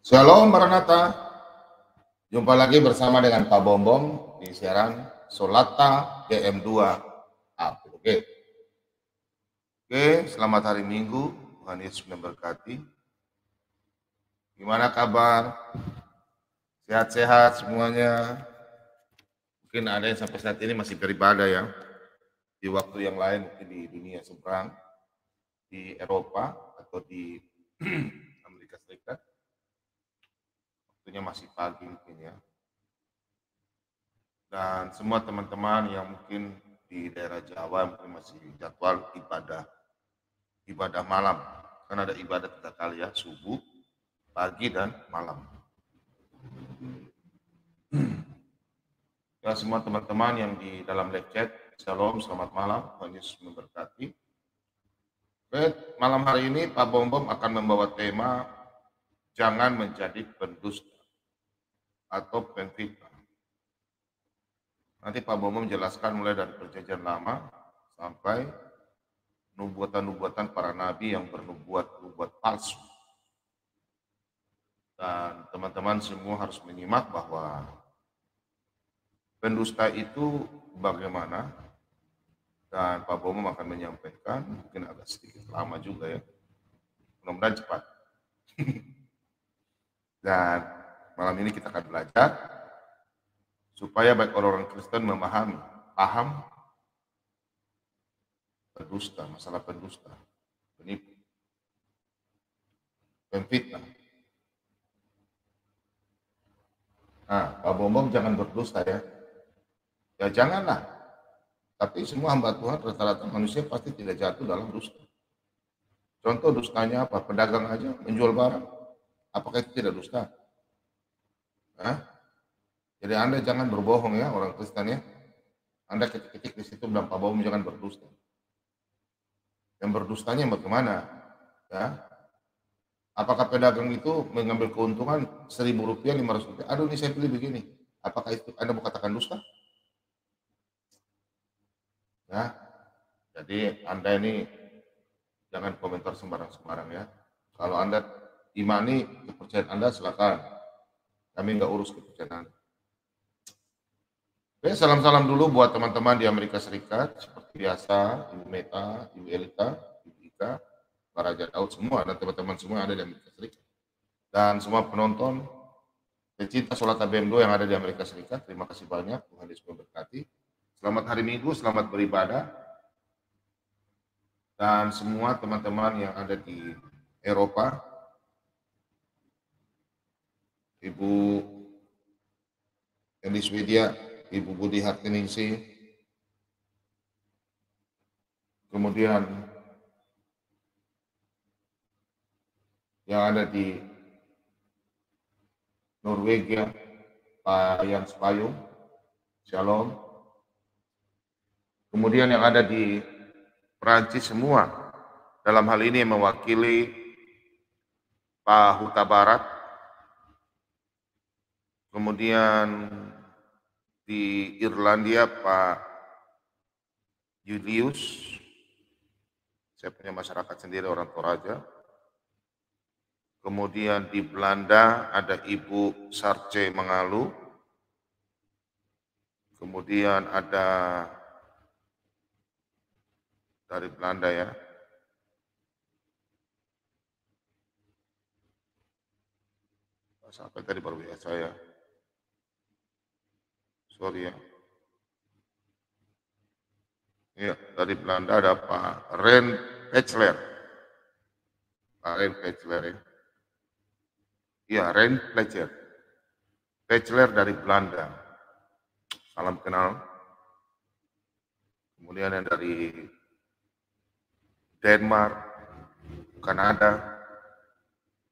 Shalom Maranatha, jumpa lagi bersama dengan Pak Bombom di siaran Solata GM2 Oke, selamat hari Minggu, Tuhan Yesus memberkati. Gimana kabar? Sehat-sehat semuanya? Mungkin ada yang sampai saat ini masih beribadah ya. Di waktu yang lain mungkin di dunia seberang, di Eropa atau di Amerika Serikat. Waktunya masih pagi mungkin ya. Dan semua teman-teman yang mungkin di daerah Jawa mungkin masih jadwal ibadah malam. Kan ada ibadah 3 kali ya, subuh, pagi, dan malam. Ya semua teman-teman yang di dalam live chat, shalom, selamat malam, Tuhan Yesus memberkati. Malam hari ini Pak Bombom akan membawa tema jangan menjadi pendusta atau penfitnah. Nanti Pak Bombom menjelaskan mulai dari perjanjian lama sampai nubuatan-nubuatan para nabi yang bernubuat palsu. Dan teman-teman semua harus menyimak bahwa pendusta itu bagaimana, dan Pak Bomo akan menyampaikan, mungkin agak sedikit lama juga ya, mudah-mudahan cepat. Dan malam ini kita akan belajar supaya baik orang-orang Kristen memahami, paham pendusta, masalah pendusta, penipu, penfitnah. Nah, Pak Bomo jangan berdusta ya. Ya janganlah. Tapi semua hamba Tuhan rata-rata manusia pasti tidak jatuh dalam dusta. Contoh dustanya apa? Pedagang aja menjual barang. Apakah itu tidak dusta? Hah? Jadi Anda jangan berbohong ya orang Kristen ya. Anda ketik-ketik di situ bilang Pak Bomo jangan berdusta. Yang berdustanya bagaimana? Ya. Apakah pedagang itu mengambil keuntungan Rp1.000, Rp500? Aduh ini saya pilih begini. Apakah itu Anda mau katakan dusta? Ya. Jadi Anda ini jangan komentar sembarang-sembarang ya. Kalau Anda imani kepercayaan Anda silakan. Kami nggak urus kepercayaan Anda. Oke, salam-salam dulu buat teman-teman di Amerika Serikat, seperti biasa, Ibu Meta, Ibu Elita, Ibu Ika, Pak Raja Daud semua, dan teman-teman semua yang ada di Amerika Serikat. Dan semua penonton, pecinta Solata BM2 yang ada di Amerika Serikat, terima kasih banyak, Tuhan Yesus memberkati. Selamat hari Minggu, selamat beribadah. Dan semua teman-teman yang ada di Eropa, Ibu Elis Widya, Ibu Budi Hartiningsi, kemudian yang ada di Norwegia, Pak Yan Spayung, Shalom. Kemudian yang ada di Perancis semua, dalam hal ini yang mewakili Pak Huta Barat, kemudian di Irlandia Pak Julius, saya punya masyarakat sendiri orang Toraja. Kemudian di Belanda ada Ibu Sarce Mengalu. Kemudian ada dari Belanda ya. Sampai tadi baru ya saya. Sorry ya. Ya, dari Belanda ada Pak Ren Pechler. Pak Ren Pechler ya. Iya, Ren Pechler. Pechler dari Belanda. Salam kenal. Kemudian yang dari Denmark, Kanada,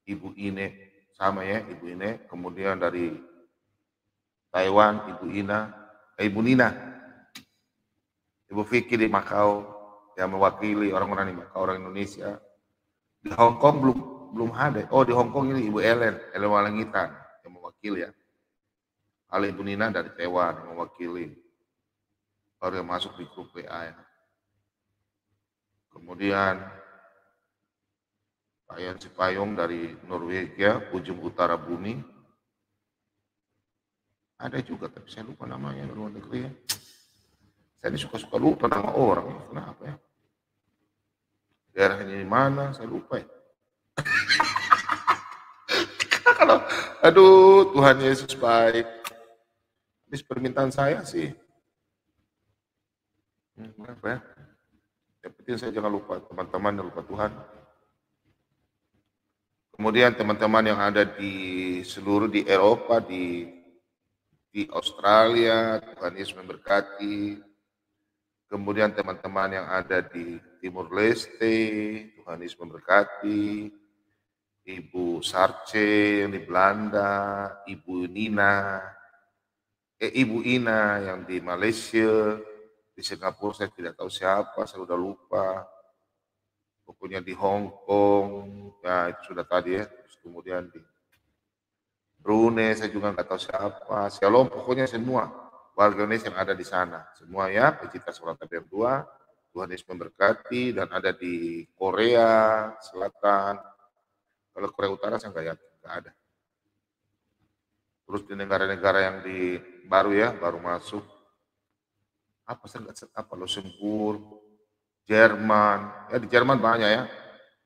Ibu Ine, sama ya Ibu Ine. Kemudian dari Taiwan, Ibu Nina, Ibu Vicky di Makau yang mewakili orang-orang di Makau, orang Indonesia. Di Hong Kong belum ada. Oh di Hong Kong ini Ibu Ellen Walengitan yang mewakili ya. Ibu Nina dari Taiwan yang mewakili. Baru yang masuk di grup WA ya. Kemudian Pak Yan Sipayung dari Norwegia, ujung utara bumi. Ada juga, tapi saya lupa namanya luar negeri ya. Saya ini suka-suka lupa nama orang, kenapa ya? Daerahnya di mana, saya lupa ya. Kalau, aduh, Tuhan Yesus baik. Habis permintaan saya sih, kenapa ya? Yang penting saya jangan lupa teman-teman, jangan lupa Tuhan. Kemudian teman-teman yang ada di seluruh di Eropa, di Australia, Tuhan Yesus memberkati. Kemudian teman-teman yang ada di Timur Leste, Tuhan Yesus memberkati. Ibu Sarce yang di Belanda, Ibu Ina yang di Malaysia, di Singapura saya tidak tahu siapa, saya sudah lupa. Pokoknya di Hong Kong, ya itu sudah tadi ya. Terus kemudian di Brunei saya juga nggak tahu siapa. Shalom, pokoknya semua warga Indonesia yang ada di sana. Semua ya, pecinta sholat berdua. Tuhan Yesus memberkati, dan ada di Korea Selatan. Kalau Korea Utara saya nggak yakin, nggak ada. Terus di negara-negara yang di baru ya, baru masuk. Apa saya nggak apa Luxembourg, Jerman. Ya di Jerman banyak ya.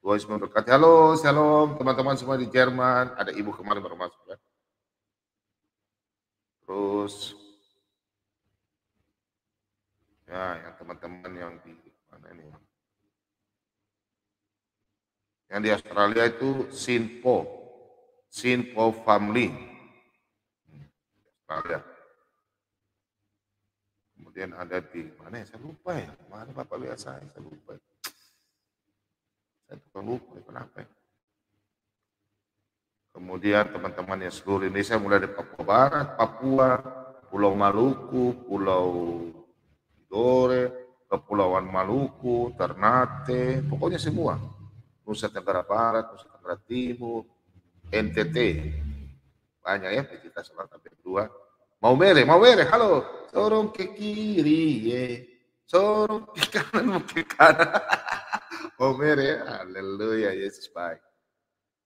Tuhan Yesus memberkati. Halo, shalom teman-teman semua di Jerman. Ada ibu kemarin baru masuk ya. Terus ya yang teman-teman yang di mana ini? Yang di Australia itu Sinpo Family. Australia. Kemudian ada di mana ya? Saya lupa ya. Mana Bapak lihat saya lupa. Saya tukang lupa, kenapa ya? Kemudian teman-teman yang seluruh Indonesia mulai dari Papua Barat, Papua, Pulau Maluku, Pulau Tidore, Kepulauan Maluku, Ternate, pokoknya semua. Nusa Tenggara Barat, Nusa Tenggara Timur, NTT, banyak ya pecinta sholat berdua. Mau mere, halo, sorong ke kiri, ye. Sorong ke kanan, mau ke kanan. Mau mere, haleluya, Yesus baik.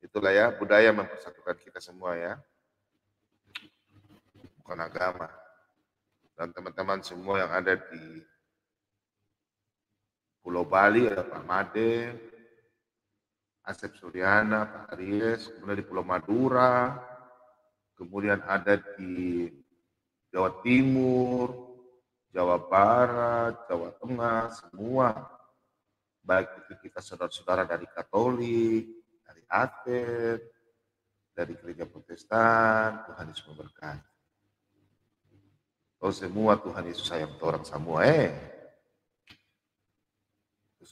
Itulah ya, budaya mempersatukan kita semua ya. Bukan agama. Dan teman-teman semua yang ada di Pulau Bali, ada Pak Made, Asep Suryana, Pak Aries, kemudian di Pulau Madura, kemudian ada di Jawa Timur, Jawa Barat, Jawa Tengah, semua. Baik itu kita saudara-saudara dari Katolik, dari Aten, dari gereja Protestan, Tuhan Yesus memberkati. Oh semua Tuhan Yesus sayang orang semua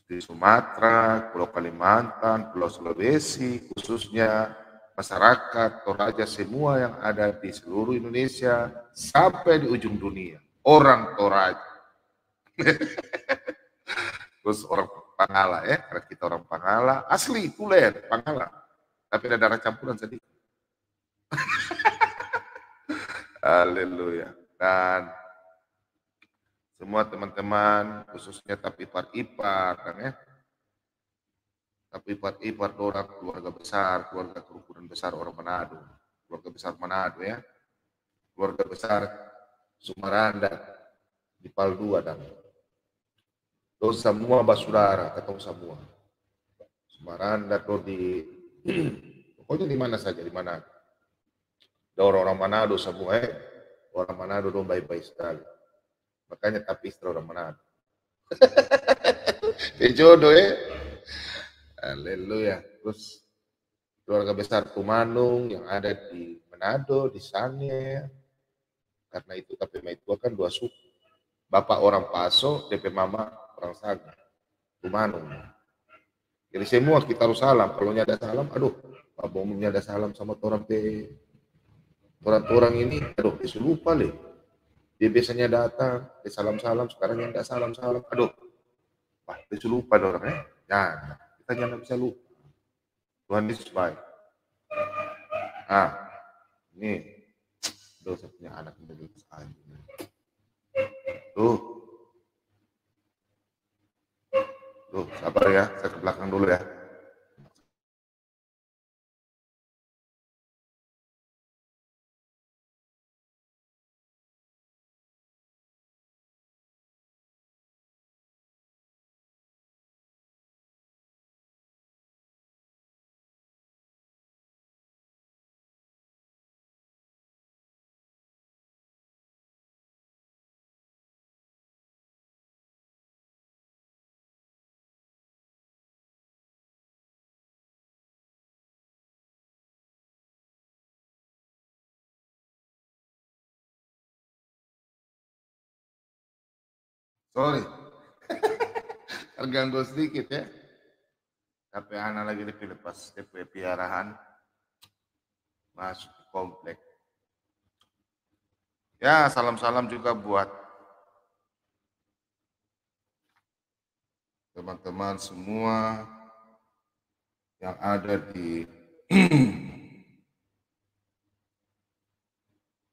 di Sumatera, Pulau Kalimantan, Pulau Sulawesi, khususnya masyarakat Toraja semua yang ada di seluruh Indonesia sampai di ujung dunia. Orang Toraja. Terus orang Pangala ya, karena kita orang Pangala, asli Tulen, Pangala. Tapi ada darah campuran sedikit. Haleluya. Dan semua teman-teman, khususnya tapi ipar kan ya. Tapi ipar orang keluarga besar, keluarga kerukunan besar orang Manado. Keluarga besar Manado ya. Keluarga besar Sumaranda di Paldua dan terus semua basudara, ketemu semua. Sumaranda tuh di pokoknya di mana saja, di mana. Ada orang-orang Manado semua orang Manado dong baik-baik sekali. Makanya tapi istri orang Manado. Jodoh Haleluya. Terus keluarga besar Tumanung yang ada di Manado, di Sange. Karena itu tapi itu kan dua suku. Bapak orang Paso, DP mama orang Sange. Tumanung. Jadi semua kita harus salam. Kalau ada salam, aduh, Pak Bomnya ada salam sama orang ini, aduh, dia lupa deh. Dia biasanya datang, dia salam-salam, sekarang yang enggak salam-salam, aduh, Pak, dia lupa orang Jangan, kita jangan bisa lupa. Tuhan Yesus baik. Ini dosa punya anak menjadi Tuh, sabar ya, saya ke belakang dulu ya. Sorry, terganggu sedikit ya. Tapi anak lagi dilepas DP piarahan masuk ke komplek. Ya, salam-salam juga buat teman-teman semua yang ada di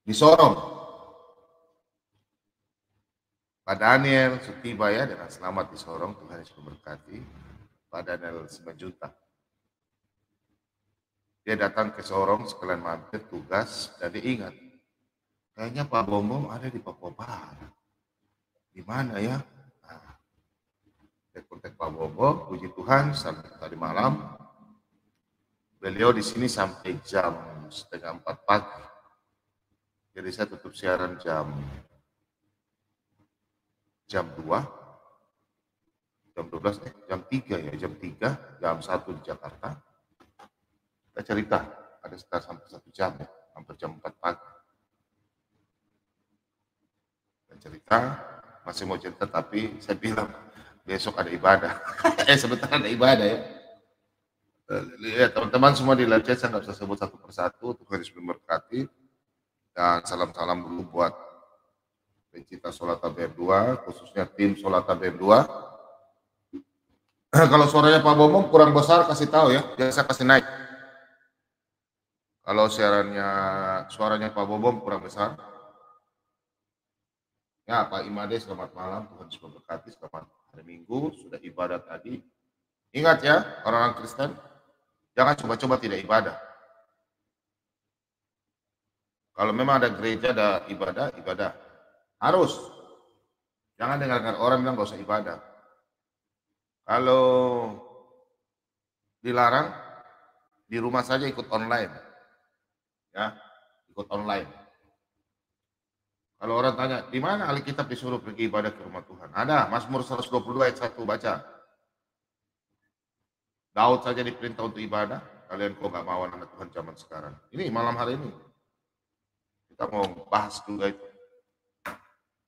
di Sorong. Pak Daniel Sutiba ya, dengan selamat di Sorong, Tuhan Yesus memberkati. Pak Daniel Simanjuntak. Dia datang ke Sorong sekalian mampir tugas dan dia ingat, kayaknya Pak Bombom ada di Papua Barat. Di mana ya? Nah, dia kontak Pak Bombom, puji Tuhan, sampai tadi malam. Beliau di sini sampai jam 3:30 pagi. Jadi saya tutup siaran jam 2, jam 12, jam 3 ya, jam 1 di Jakarta. Kita cerita, ada sekitar sampai 1 jam ya, hampir jam 4 pagi. Kita cerita, masih mau cerita tapi saya bilang besok ada ibadah. Sebentar ada ibadah ya. Ya teman-teman semua di live chat saya nggak bisa sebut satu persatu, Tuhan Yesus memberkati. Dan salam-salam dulu buat pencinta Solata BM2, khususnya tim Solata BM2. Kalau suaranya Pak Bomong kurang besar, kasih tahu ya, biasa kasih naik. Kalau suaranya Pak Bomong kurang besar. Ya Pak Imade, selamat malam, Tuhan Yesus memberkati, selamat hari Minggu, sudah ibadah tadi. Ingat ya, orang-orang Kristen, jangan coba-coba tidak ibadah. Kalau memang ada gereja, ada ibadah, ibadah. Harus. Jangan dengarkan orang bilang gak usah ibadah. Kalau dilarang, di rumah saja ikut online. Ya, ikut online. Kalau orang tanya, di mana Alkitab disuruh pergi ibadah ke rumah Tuhan? Ada, Mazmur 122 ayat 1, baca. Daud saja diperintah untuk ibadah, kalian kok gak mau anak Tuhan zaman sekarang. Ini malam hari ini. Kita mau bahas juga itu.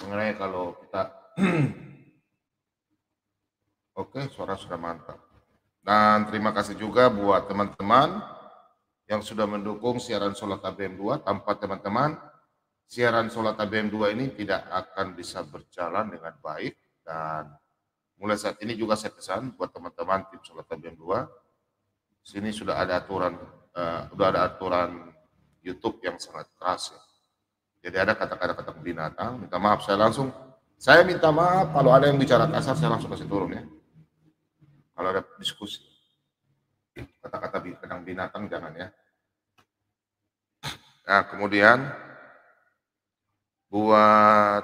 Mengenai kalau kita oke, suara sudah mantap. Dan terima kasih juga buat teman-teman yang sudah mendukung siaran Solata BM2. Tanpa teman-teman, siaran Solata BM2 ini tidak akan bisa berjalan dengan baik. Dan mulai saat ini juga saya pesan buat teman-teman tim Solata BM2. Sini sudah ada aturan YouTube yang sangat keras ya. Jadi ada kata-kata binatang. Minta maaf, saya minta maaf kalau ada yang bicara kasar, saya langsung kasih turun ya. Kalau ada diskusi, kata-kata binatang jangan ya. Nah, kemudian buat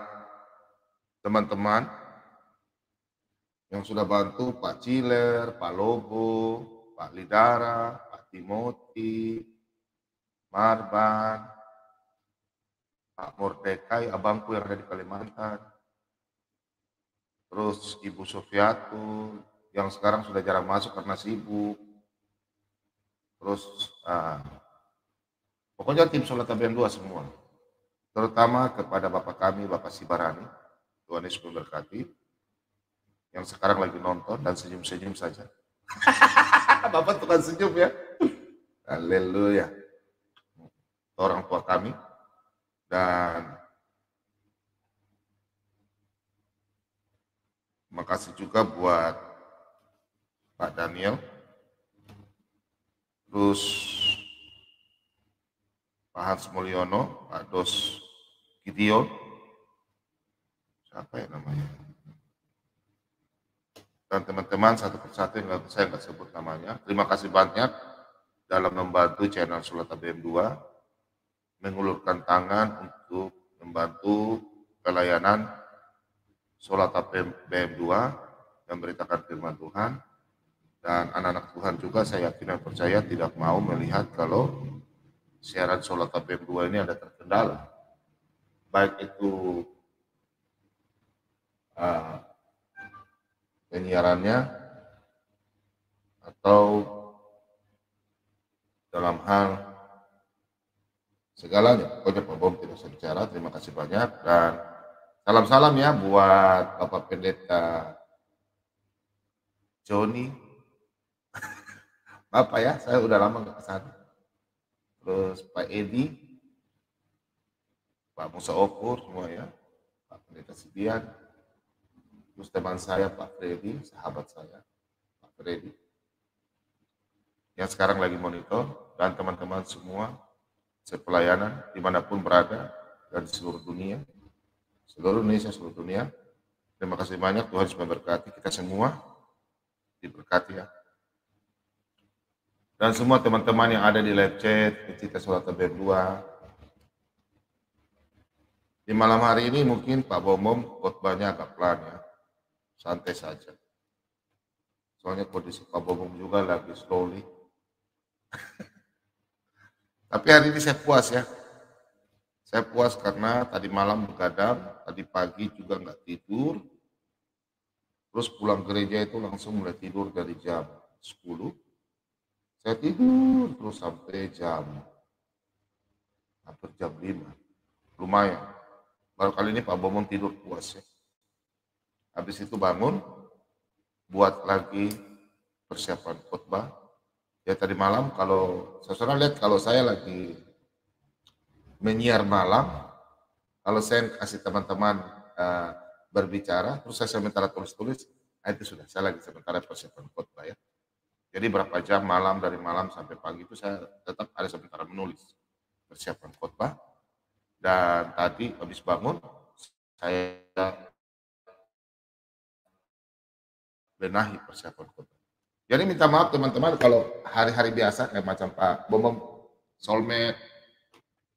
teman-teman yang sudah bantu Pak Ciler, Pak Lobo, Pak Lidara, Pak Timothy, Marban, Pak Mordekai, abangku yang ada di Kalimantan, terus Ibu Sofiatu yang sekarang sudah jarang masuk karena sibuk, terus pokoknya tim Solata BM2 semua, terutama kepada Bapak kami, Bapak Sibarani, Tuhan Yesus memberkati, yang sekarang lagi nonton dan senyum-senyum saja. Bapak tukang senyum ya. Haleluya. Orang tua kami. Dan terima kasih juga buat Pak Daniel, terus Pak Hans Mulyono, Pak Dos Gideon, siapa ya namanya, dan teman-teman satu persatu yang saya nggak sebut namanya. Terima kasih banyak dalam membantu channel Solata BM2, mengulurkan tangan untuk membantu pelayanan Solata BM2 dan memberitakan firman Tuhan. Dan anak-anak Tuhan juga saya yakin dan percaya tidak mau melihat kalau siaran Solata BM2 ini ada terkendala. Baik itu penyiarannya atau dalam hal segalanya. Pokoknya Pak Bom tidak bisa bicara. Terima kasih banyak dan Salam-salam ya buat Bapak Pendeta Joni. Bapak ya, saya udah lama nggak kesana. Terus Pak Edi, Pak Musa Okur semua ya, Pak Pendeta Sidian, terus teman saya Pak Freddy, sahabat saya Pak Freddy, yang sekarang lagi monitor, dan teman-teman semua sepelayanan dimanapun berada dan di seluruh dunia, seluruh Indonesia, seluruh dunia. Terima kasih banyak, Tuhan Yesus memberkati kita semua, diberkati ya. Dan semua teman-teman yang ada di live chat, Pecinta Sholat Tabib 2. Di malam hari ini mungkin Pak Bomom khotbahnya agak pelan ya, santai saja. Soalnya kondisi Pak Bomom juga lagi slowly. Tapi hari ini saya puas ya. Saya puas karena tadi malam begadang, tadi pagi juga nggak tidur. Terus pulang gereja itu langsung mulai tidur dari jam 10. Saya tidur terus sampai hampir jam 5. Lumayan. Baru kali ini Pak Bomong tidur puas ya. Habis itu bangun, buat lagi persiapan khotbah. Ya tadi malam kalau saudara lihat kalau saya lagi menyiar malam, kalau saya kasih teman-teman berbicara, terus saya sementara tulis-tulis, itu sudah saya lagi sementara persiapan khotbah ya. Jadi berapa jam malam dari malam sampai pagi itu saya tetap ada sementara menulis persiapan khotbah. Dan tadi habis bangun saya benahi persiapan khotbah. Jadi minta maaf teman-teman kalau hari-hari biasa kayak macam Pak Bomom Solmed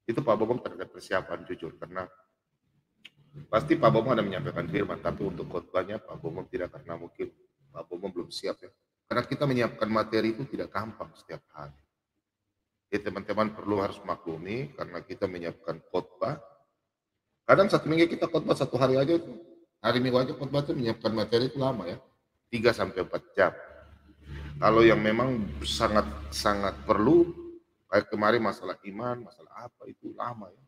itu Pak Bomom terkait persiapan jujur karena pasti Pak Bomom ada menyampaikan firman tapi untuk khotbahnya Pak Bomom tidak karena mungkin Pak Bomom belum siap ya. Karena kita menyiapkan materi itu tidak gampang setiap hari. Jadi teman-teman perlu harus maklumi karena kita menyiapkan khotbah. Kadang satu minggu kita khotbah satu hari aja itu. Hari minggu aja khotbah itu menyiapkan materi itu lama ya. 3 sampai 4 jam. Kalau yang memang sangat perlu, kayak kemarin masalah iman, masalah apa itu lama ya.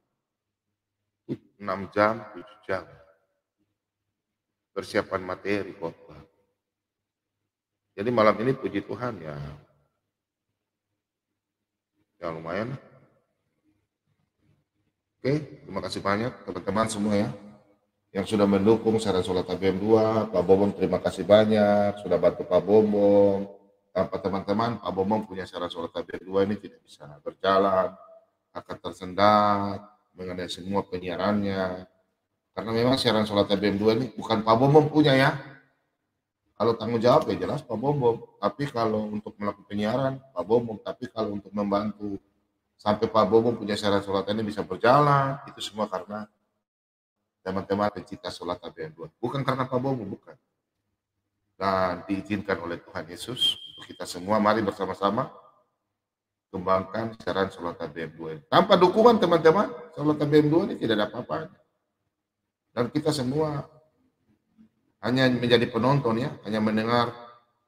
6 jam, 7 jam. Persiapan materi khotbah. Jadi malam ini puji Tuhan ya. Ya lumayan. Oke, terima kasih banyak teman-teman semua ya. Yang sudah mendukung Saran Sholat ABM 2, Pak Bomom terima kasih banyak, sudah bantu Pak Bomom. Tanpa teman-teman, Pak Bomom punya Saran Sholat ABM 2 ini tidak bisa berjalan, akan tersendat mengenai semua penyiarannya. Karena memang siaran Sholat ABM 2 ini bukan Pak Bomom punya ya. Kalau tanggung jawab ya jelas Pak Bomom. Tapi kalau untuk melakukan penyiaran, Pak Bomom. Tapi kalau untuk membantu sampai Pak Bomom punya siaran sholat ini bisa berjalan, itu semua karena teman-teman pencipta sholat ABM 2. Bukan karena Pak Bomom, bukan. Dan diizinkan oleh Tuhan Yesus, untuk kita semua mari bersama-sama kembangkan siaran sholat ABM 2. Tanpa dukungan teman-teman, sholat ABM 2 ini tidak ada apa-apanya. Dan kita semua hanya menjadi penonton ya, hanya mendengar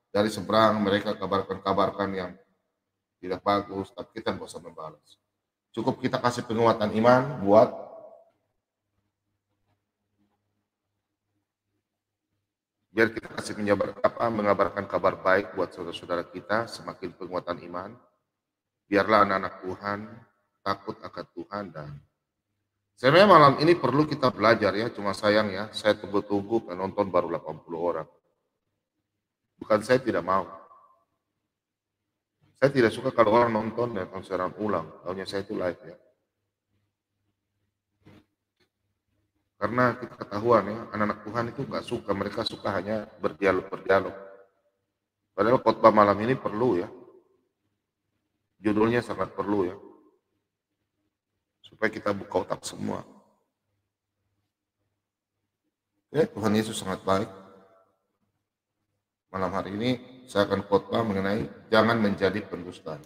dari seberang mereka kabarkan yang tidak bagus, tapi kita nggak usah membalas. Cukup kita kasih penguatan iman buat biar kita kasih mengabarkan kabar baik buat saudara-saudara kita, semakin penguatan iman. Biarlah anak-anak Tuhan takut akan Tuhan dan sebenarnya malam ini perlu kita belajar ya, cuma sayang ya, saya tunggu-tunggu penonton baru 80 orang. Bukan saya tidak mau. Saya tidak suka kalau orang nonton dan konseran ulang, tahunya saya itu live ya. Karena kita ketahuan ya, anak-anak Tuhan itu nggak suka, mereka suka hanya berdialog. Padahal khotbah malam ini perlu ya. Judulnya sangat perlu ya. Supaya kita buka otak semua. Ya, Tuhan Yesus sangat baik. Malam hari ini saya akan khotbah mengenai jangan menjadi pendusta.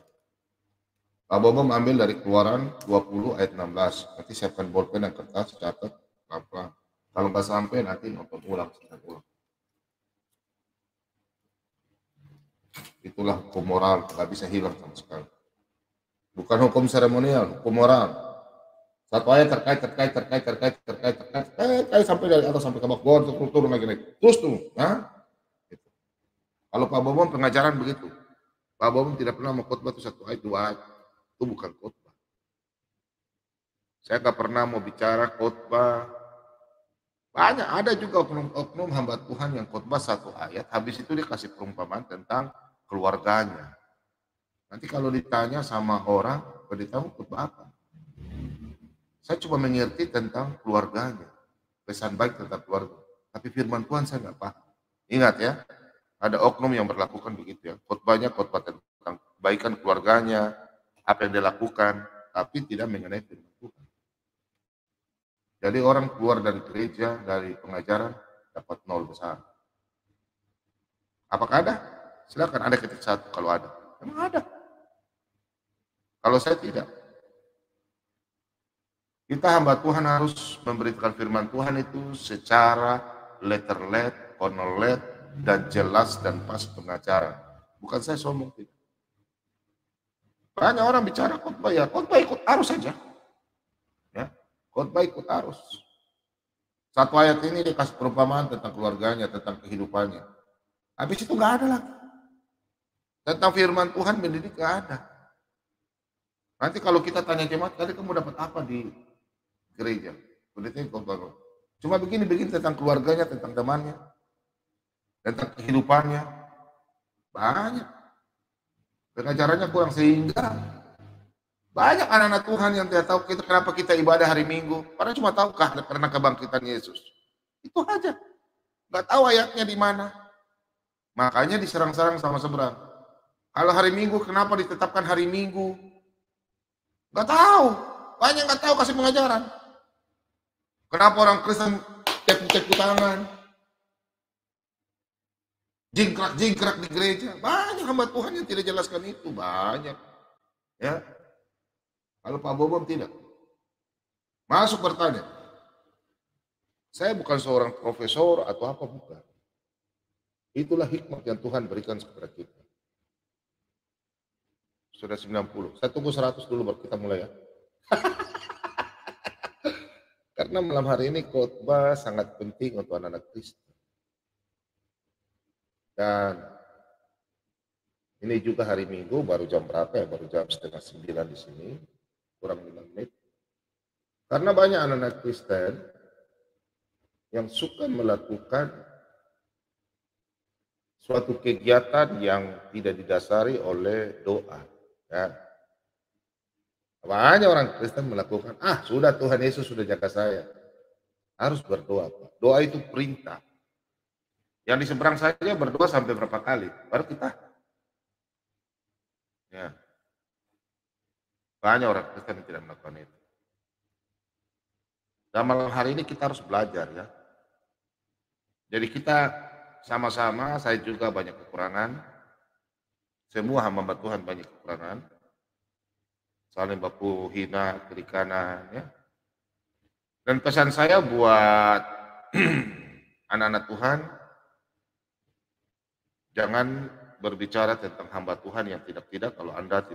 Pak Bomom ambil dari Keluaran 20 ayat 16. Nanti siapkan bolpen dan kertas, catat pelan-pelan. Kalau nggak sampai nanti nonton ulang. Itulah hukum moral, nggak bisa hilang sama sekali. Bukan hukum seremonial, hukum moral. Satu ayat terkait sampai dari atas sampai ke bawah, turun lagi naik. Terus tuh, gitu. Kalau Pak Bambang pengajaran begitu. Pak Bambang tidak pernah mau khotbah itu satu ayat, dua ayat. Itu bukan khotbah. Saya nggak pernah mau bicara khotbah. Banyak, ada juga oknum hamba Tuhan yang khotbah satu ayat, habis itu dia kasih perumpamaan tentang keluarganya. Nanti kalau ditanya sama orang, beritahu khotbah apa? Saya cuma mengerti tentang keluarganya, pesan baik tentang keluarga. Tapi firman Tuhan saya nggak paham. Ingat ya, ada oknum yang berlakukan begitu ya. Khotbahnya khotbah tentang kebaikan keluarganya, apa yang dia lakukan, tapi tidak mengenai firman Tuhan. Jadi orang keluar dari gereja, dari pengajaran, dapat 0 besar. Apakah ada? Silakan, ada ketik 1 kalau ada. Memang ada. Kalau saya tidak. Kita hamba Tuhan harus memberitakan firman Tuhan itu secara letter-let, konolet, dan jelas dan pas pengajaran. Bukan saya sombong tidak. Banyak orang bicara khotbah ya, khotbah ikut arus saja. Ya, khotbah ikut arus. Satu ayat ini dia kasih perumpamaan tentang keluarganya, tentang kehidupannya. Habis itu nggak ada lagi. Tentang firman Tuhan mendidik nggak ada. Nanti kalau kita tanya jemaat, tadi kamu dapat apa di gereja? Cuma begini tentang keluarganya, tentang temannya, tentang kehidupannya. Banyak. Pengajarannya kurang sehingga banyak anak-anak Tuhan yang tidak tahu kenapa kita ibadah hari Minggu. Padahal cuma tahu karena kebangkitan Yesus. Itu aja. Nggak tahu ayatnya di mana. Makanya diserang-serang sama seberang. Kalau hari Minggu, kenapa ditetapkan hari Minggu? Nggak tahu. Banyak nggak tahu kasih pengajaran. Kenapa orang Kristen cek tangan? Jingkrak di gereja. Banyak hamba Tuhan yang tidak jelaskan itu. Banyak. Ya. Kalau Pak Bobom tidak. Masuk bertanya. Saya bukan seorang profesor atau apa, bukan. Itulah hikmat yang Tuhan berikan kepada kita. Sudah 90. Saya tunggu 100 dulu baru kita mulai ya. Karena malam hari ini khotbah sangat penting untuk anak-anak Kristen. Dan ini juga hari Minggu, baru jam berapa ya? Baru jam 8:30 di sini. Kurang 5 menit. Karena banyak anak-anak Kristen yang suka melakukan suatu kegiatan yang tidak didasari oleh doa. Ya. Banyak orang Kristen melakukan, sudah Tuhan Yesus sudah jaga saya. Harus berdoa. Pak. Doa itu perintah. Yang di seberang saja berdoa sampai berapa kali, baru kita. Ya. Banyak orang Kristen yang tidak melakukan itu. Dan malam hari ini kita harus belajar ya. Jadi kita sama-sama, saya juga banyak kekurangan. Semua hamba Tuhan banyak kekurangan. Saling baku hina, kiri kanan ya. Dan pesan saya buat anak-anak Tuhan, jangan berbicara tentang hamba Tuhan yang tidak kalau Anda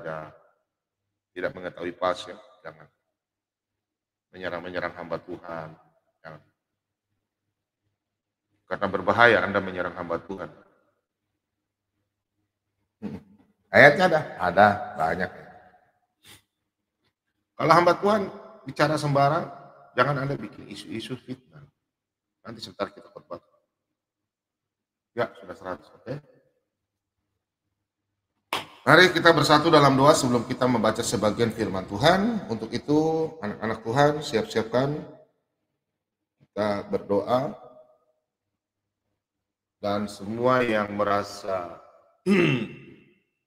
tidak mengetahui pas ya. Jangan menyerang hamba Tuhan. Jangan. Karena berbahaya Anda menyerang hamba Tuhan. Ayatnya ada banyak. Kalau hamba Tuhan bicara sembarang, jangan Anda bikin isu-isu fitnah. Nanti sebentar kita khotbah. Ya, sudah 100, oke. Mari kita bersatu dalam doa sebelum kita membaca sebagian firman Tuhan. Untuk itu, anak-anak Tuhan, siap-siapkan. Kita berdoa. Dan semua yang merasa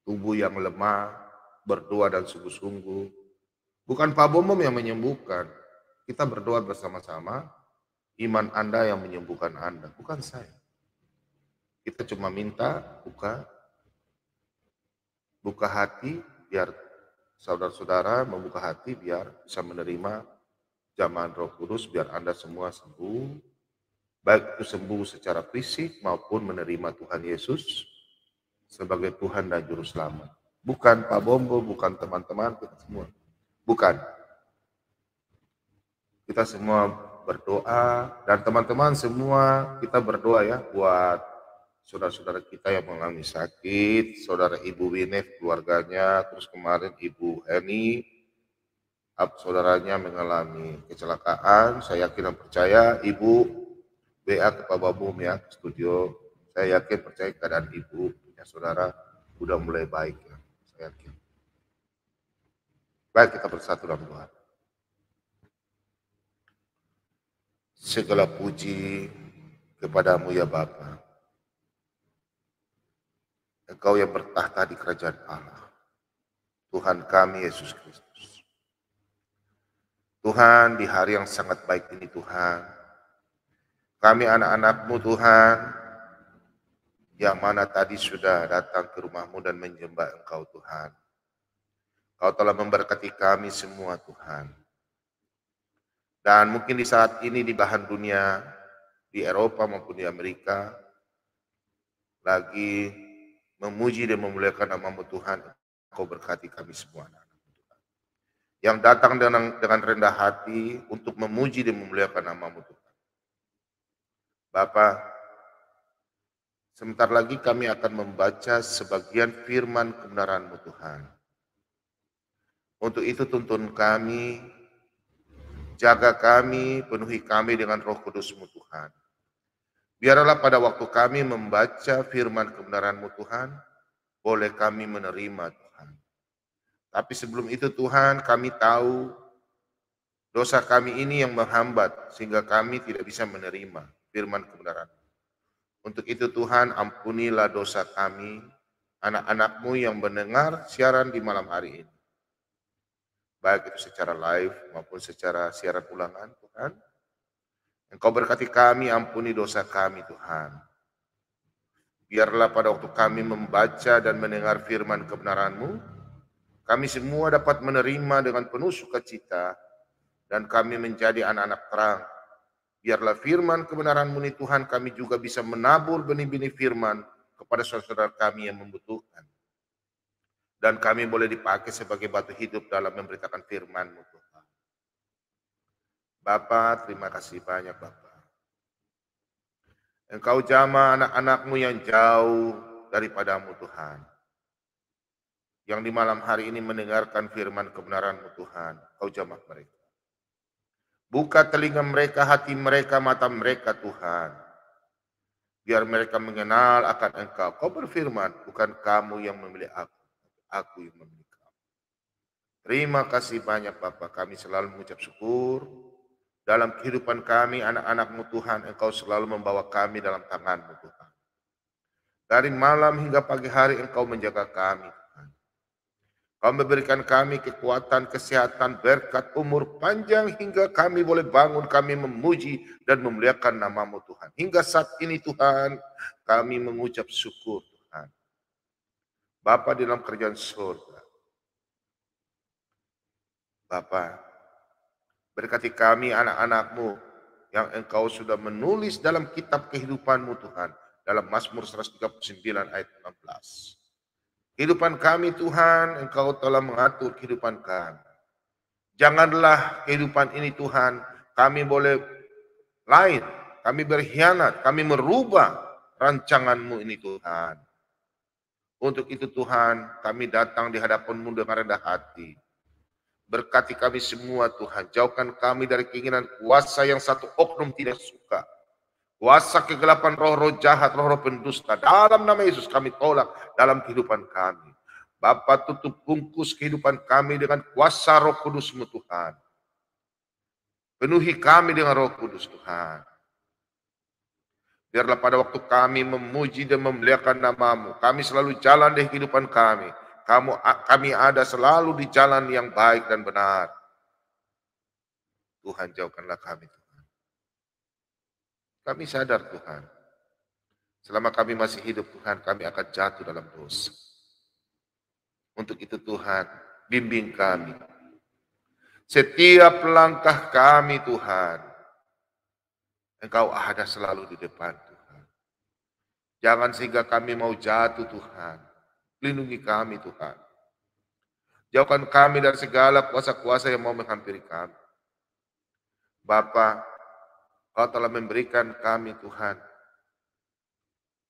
tubuh yang lemah, berdoa dan sungguh-sungguh. Bukan Pak Bomom yang menyembuhkan. Kita berdoa bersama-sama. Iman Anda yang menyembuhkan Anda, bukan saya. Kita cuma minta buka hati, biar saudara-saudara membuka hati, biar bisa menerima jamahan Roh Kudus, biar Anda semua sembuh. Baik itu sembuh secara fisik maupun menerima Tuhan Yesus sebagai Tuhan dan Juru Selamat. Bukan Pak Bombo, bukan teman-teman, kita semua. Bukan. Kita semua berdoa, dan teman-teman semua kita berdoa ya buat saudara-saudara kita yang mengalami sakit, saudara Ibu Winef keluarganya, terus kemarin Ibu Eni, saudaranya mengalami kecelakaan. Saya yakin dan percaya Ibu WA ke Pak Babum ya, ke studio. Saya yakin percaya keadaan Ibu, ya saudara, udah mulai baik ya. Saya yakin. Baik, kita bersatu dalam doa. Segala puji kepadamu ya Bapa. Engkau yang bertahta di kerajaan Allah. Tuhan kami Yesus Kristus. Tuhan, di hari yang sangat baik ini Tuhan, kami anak-anak-Mu Tuhan, yang mana tadi sudah datang ke rumah-Mu dan menyembah Engkau Tuhan. Kau telah memberkati kami semua Tuhan. Dan mungkin di saat ini di belahan dunia, di Eropa maupun di Amerika, lagi memuji dan memuliakan nama-Mu Tuhan. Kau berkati kami semua anak-anak Tuhan. Yang datang dengan rendah hati untuk memuji dan memuliakan nama-Mu Tuhan. Bapa, sebentar lagi kami akan membaca sebagian firman kebenaran-Mu Tuhan. Untuk itu tuntun kami, jaga kami, penuhi kami dengan Roh Kudus-Mu Tuhan. Biarlah pada waktu kami membaca firman kebenaran-Mu Tuhan, boleh kami menerima Tuhan. Tapi sebelum itu Tuhan, kami tahu dosa kami ini yang menghambat sehingga kami tidak bisa menerima firman kebenaran. Untuk itu Tuhan, ampunilah dosa kami, anak-anak-Mu yang mendengar siaran di malam hari ini. Baik itu secara live maupun secara siaran ulangan Tuhan. Engkau berkati kami, ampuni dosa kami Tuhan. Biarlah pada waktu kami membaca dan mendengar firman kebenaran-Mu, kami semua dapat menerima dengan penuh sukacita dan kami menjadi anak-anak terang. Biarlah firman kebenaran-Mu ini Tuhan, kami juga bisa menabur benih-benih firman kepada saudara kami yang membutuhkan. Dan kami boleh dipakai sebagai batu hidup dalam memberitakan firman-Mu Tuhan. Bapa, terima kasih banyak Bapa. Engkau jamah anak-anak-Mu yang jauh daripada-Mu Tuhan. Yang di malam hari ini mendengarkan firman kebenaran-Mu Tuhan. Engkau jamah mereka. Buka telinga mereka, hati mereka, mata mereka Tuhan. Biar mereka mengenal akan Engkau. Kau berfirman, bukan kamu yang memilih aku yang memilih kamu. Terima kasih banyak Bapa, kami selalu mengucap syukur. Dalam kehidupan kami, anak-anak-Mu Tuhan, Engkau selalu membawa kami dalam tangan-Mu Tuhan. Dari malam hingga pagi hari Engkau menjaga kami Tuhan. Kau memberikan kami kekuatan, kesehatan, berkat, umur panjang hingga kami boleh bangun, kami memuji dan memuliakan nama-Mu Tuhan. Hingga saat ini Tuhan, kami mengucap syukur Tuhan. Bapa di dalam kerajaan surga. Bapa, berkati kami anak-anak-Mu yang Engkau sudah menulis dalam kitab kehidupan-Mu Tuhan. Dalam Mazmur 139 ayat 16. Kehidupan kami Tuhan, Engkau telah mengatur kehidupan kami. Janganlah kehidupan ini Tuhan, kami boleh lain, kami berkhianat, kami merubah rancangan-Mu ini Tuhan. Untuk itu Tuhan, kami datang di hadapan-Mu dengan rendah hati. Berkati kami semua Tuhan, jauhkan kami dari keinginan kuasa yang satu oknum tidak suka. Kuasa kegelapan, roh-roh jahat, roh-roh pendusta. Dalam nama Yesus kami tolak dalam kehidupan kami. Bapa, tutup bungkus kehidupan kami dengan kuasa Roh Kudus-Mu Tuhan. Penuhi kami dengan Roh Kudus Tuhan. Biarlah pada waktu kami memuji dan memuliakan nama-Mu, kami selalu jalan di kehidupan kami. Kami ada selalu di jalan yang baik dan benar. Tuhan, jauhkanlah kami Tuhan. Kami sadar Tuhan, selama kami masih hidup Tuhan, kami akan jatuh dalam dosa. Untuk itu Tuhan, bimbing kami. Setiap langkah kami Tuhan, Engkau ada selalu di depan Tuhan. Jangan sehingga kami mau jatuh Tuhan. Lindungi kami Tuhan. Jauhkan kami dari segala kuasa-kuasa yang mau menghampiri kami. Bapa, Kau telah memberikan kami Tuhan,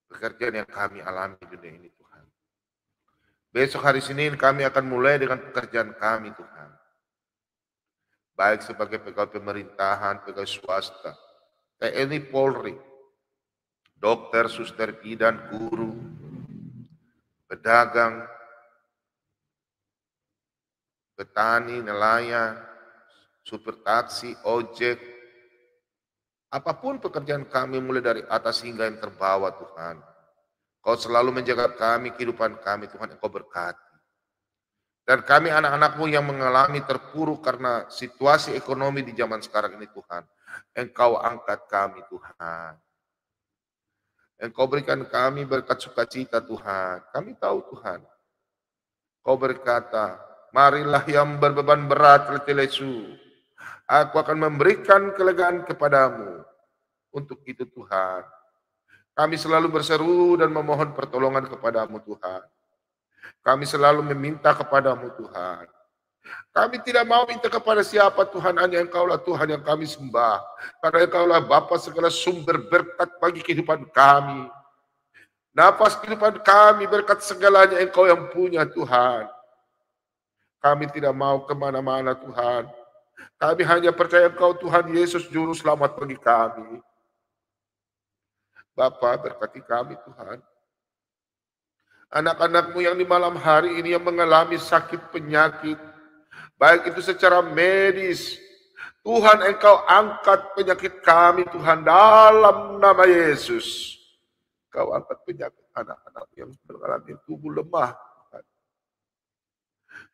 pekerjaan yang kami alami di dunia ini Tuhan. Besok hari Senin kami akan mulai dengan pekerjaan kami Tuhan. Baik sebagai pegawai pemerintahan, pegawai swasta, TNI Polri, dokter, suster, bidan, guru, pedagang, petani, nelayan, supir taksi, ojek, apapun pekerjaan kami mulai dari atas hingga yang terbawah Tuhan. Kau selalu menjaga kami, kehidupan kami Tuhan, Engkau berkati. Dan kami anak-anakmu yang mengalami terpuruk karena situasi ekonomi di zaman sekarang ini Tuhan. Engkau angkat kami Tuhan. Engkau berikan kami berkat sukacita Tuhan. Kami tahu Tuhan. Kau berkata, marilah yang berbeban berat letih lesu. Aku akan memberikan kelegaan kepadamu. Untuk itu Tuhan, kami selalu berseru dan memohon pertolongan kepadamu Tuhan. Kami selalu meminta kepadamu Tuhan. Kami tidak mau minta kepada siapa Tuhan, hanya Engkaulah Tuhan yang kami sembah. Karena Engkaulah Bapa segala sumber berkat bagi kehidupan kami. Napas kehidupan kami, berkat segalanya Engkau yang punya Tuhan. Kami tidak mau kemana-mana Tuhan. Kami hanya percaya Engkau Tuhan Yesus Juru Selamat bagi kami. Bapa berkati kami Tuhan. Anak-anakmu yang di malam hari ini yang mengalami sakit penyakit, baik itu secara medis, Tuhan Engkau angkat penyakit kami Tuhan dalam nama Yesus. Kau angkat penyakit anak-anak yang mengalami tubuh lemah, Tuhan.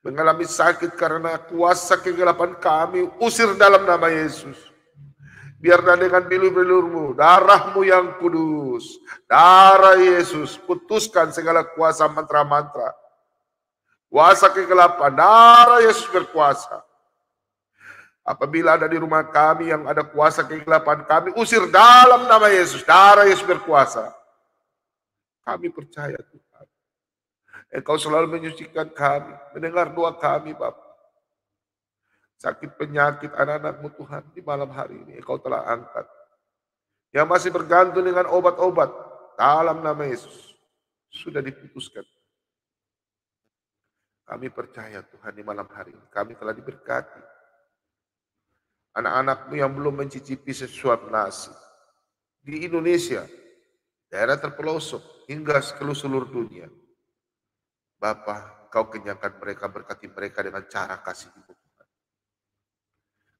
Mengalami sakit karena kuasa kegelapan kami, usir dalam nama Yesus. Biarlah dengan bilur-bilurmu, darahmu yang kudus, darah Yesus, putuskan segala kuasa mantra-mantra. Kuasa kegelapan, darah Yesus berkuasa. Apabila ada di rumah kami yang ada kuasa kegelapan, kami usir dalam nama Yesus, darah Yesus berkuasa. Kami percaya Tuhan. Engkau selalu menyucikan kami, mendengar doa kami Bapa. Sakit penyakit anak-anakmu Tuhan di malam hari ini Engkau telah angkat. Yang masih bergantung dengan obat-obat dalam nama Yesus sudah diputuskan. Kami percaya Tuhan di malam hari ini kami telah diberkati. Anak-anakmu yang belum mencicipi sesuap nasi di Indonesia, daerah terpelosok hingga seluruh dunia. Bapa, Kau kenyangkan mereka, berkati mereka dengan cara kasih-Mu.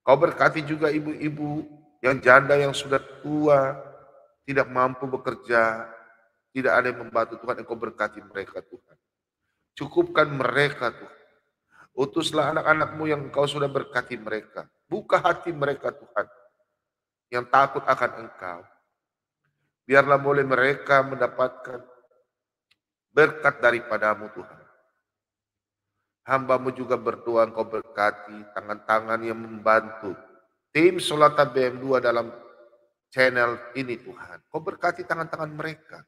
Kau berkati juga ibu-ibu yang janda yang sudah tua, tidak mampu bekerja, tidak ada yang membantu Tuhan, Engkau berkati mereka Tuhan. Cukupkan mereka Tuhan. Utuslah anak-anakmu yang Engkau sudah berkati mereka. Buka hati mereka Tuhan, yang takut akan Engkau. Biarlah boleh mereka mendapatkan berkat daripadamu Tuhan. Hamba-Mu juga berdoa Engkau berkati tangan-tangan yang membantu tim Solata BM2 dalam channel ini Tuhan. Kau berkati tangan-tangan mereka.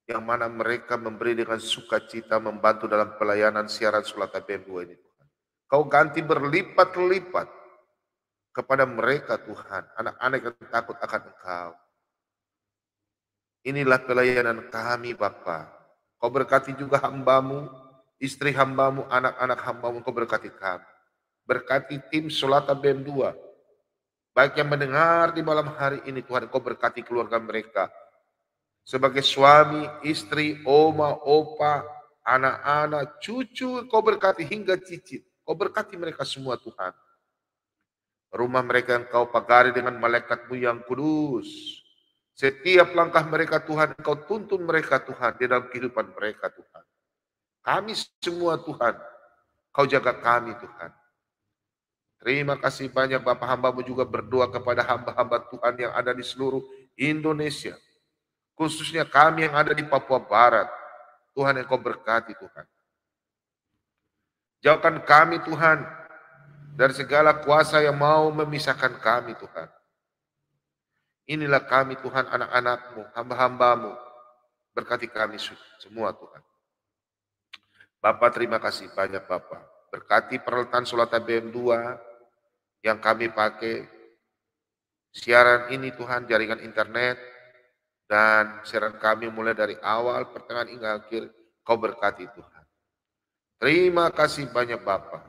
Yang mana mereka memberi dengan sukacita membantu dalam pelayanan siaran Solata BM2 ini Tuhan. Kau ganti berlipat-lipat kepada mereka Tuhan. Anak-anak yang takut akan Engkau. Inilah pelayanan kami Bapa. Kau berkati juga hamba-Mu, istri hamba-Mu, anak-anak hamba-Mu, Kau berkati kami. Berkati tim Solata BM2. Baik yang mendengar di malam hari ini Tuhan, Kau berkati keluarga mereka. Sebagai suami, istri, oma, opa, anak-anak, cucu, Kau berkati hingga cicit. Kau berkati mereka semua Tuhan. Rumah mereka yang Kau pagari dengan malaikat-Mu yang kudus. Setiap langkah mereka Tuhan, Engkau tuntun mereka Tuhan di dalam kehidupan mereka Tuhan. Kami semua Tuhan, Kau jaga kami Tuhan. Terima kasih banyak Bapak hamba-Mu juga berdoa kepada hamba-hamba Tuhan yang ada di seluruh Indonesia. Khususnya kami yang ada di Papua Barat. Tuhan Engkau berkati Tuhan. Jauhkan kami Tuhan dari segala kuasa yang mau memisahkan kami Tuhan. Inilah kami Tuhan anak-anak-Mu, hamba-hamba-Mu. Berkati kami semua Tuhan. Bapak terima kasih banyak Bapak. Berkati peralatan Solata BM2. yang kami pakai siaran ini Tuhan, jaringan internet, dan siaran kami mulai dari awal, pertengahan hingga akhir, Kau berkati Tuhan. Terima kasih banyak Bapa.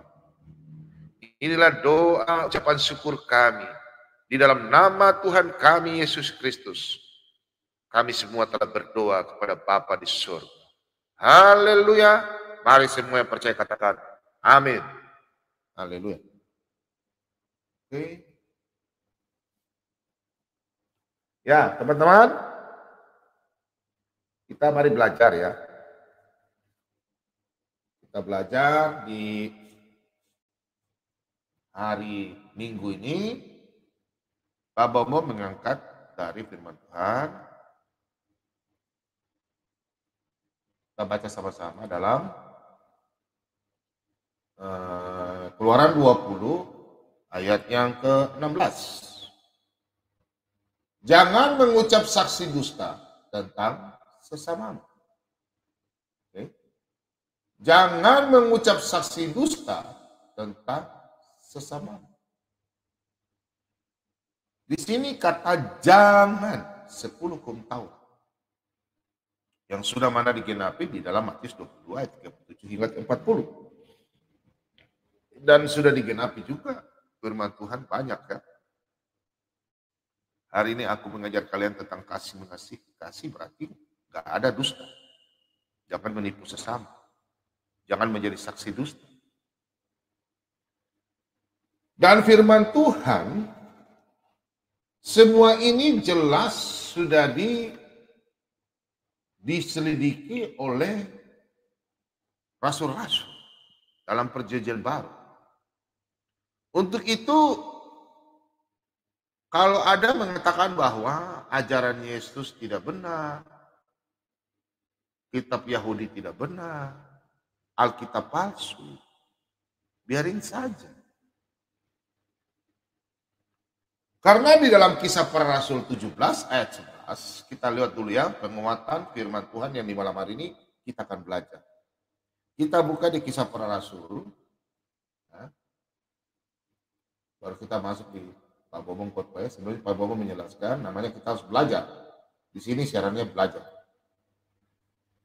Inilah doa ucapan syukur kami. Di dalam nama Tuhan kami Yesus Kristus, kami semua telah berdoa kepada Bapa di surga. Haleluya. Mari semua yang percaya katakan amin. Haleluya. Oke. Ya, teman-teman, kita mari belajar ya. Kita belajar di hari Minggu ini. Pak Bomo mengangkat dari firman Tuhan. Kita baca sama-sama dalam Keluaran 20 ayat yang ke-16. Jangan mengucap saksi dusta tentang sesamamu. Okay. Jangan mengucap saksi dusta tentang sesamamu. Di sini kata jangan 10 hukum Taurat yang sudah mana digenapi di dalam Matius 22 ayat 37 hingga 40. Dan sudah digenapi juga firman Tuhan banyak kan. Hari ini aku mengajar kalian tentang kasih mengasihi. Kasih berarti gak ada dusta. Jangan menipu sesama. Jangan menjadi saksi dusta. Dan firman Tuhan, semua ini jelas sudah diselidiki oleh rasul-rasul dalam perjanjian baru. Untuk itu, kalau ada mengatakan bahwa ajaran Yesus tidak benar, kitab Yahudi tidak benar, Alkitab palsu, biarin saja. Karena di dalam Kisah Para Rasul 17 ayat 11, kita lihat dulu ya penguatan firman Tuhan yang di malam hari ini kita akan belajar. Kita buka di Kisah Para Rasul, ya. Baru kita masuk di Pak Bobo khotbah. Sebelum Pak Bobo menjelaskan, namanya kita harus belajar. Di sini siarannya belajar.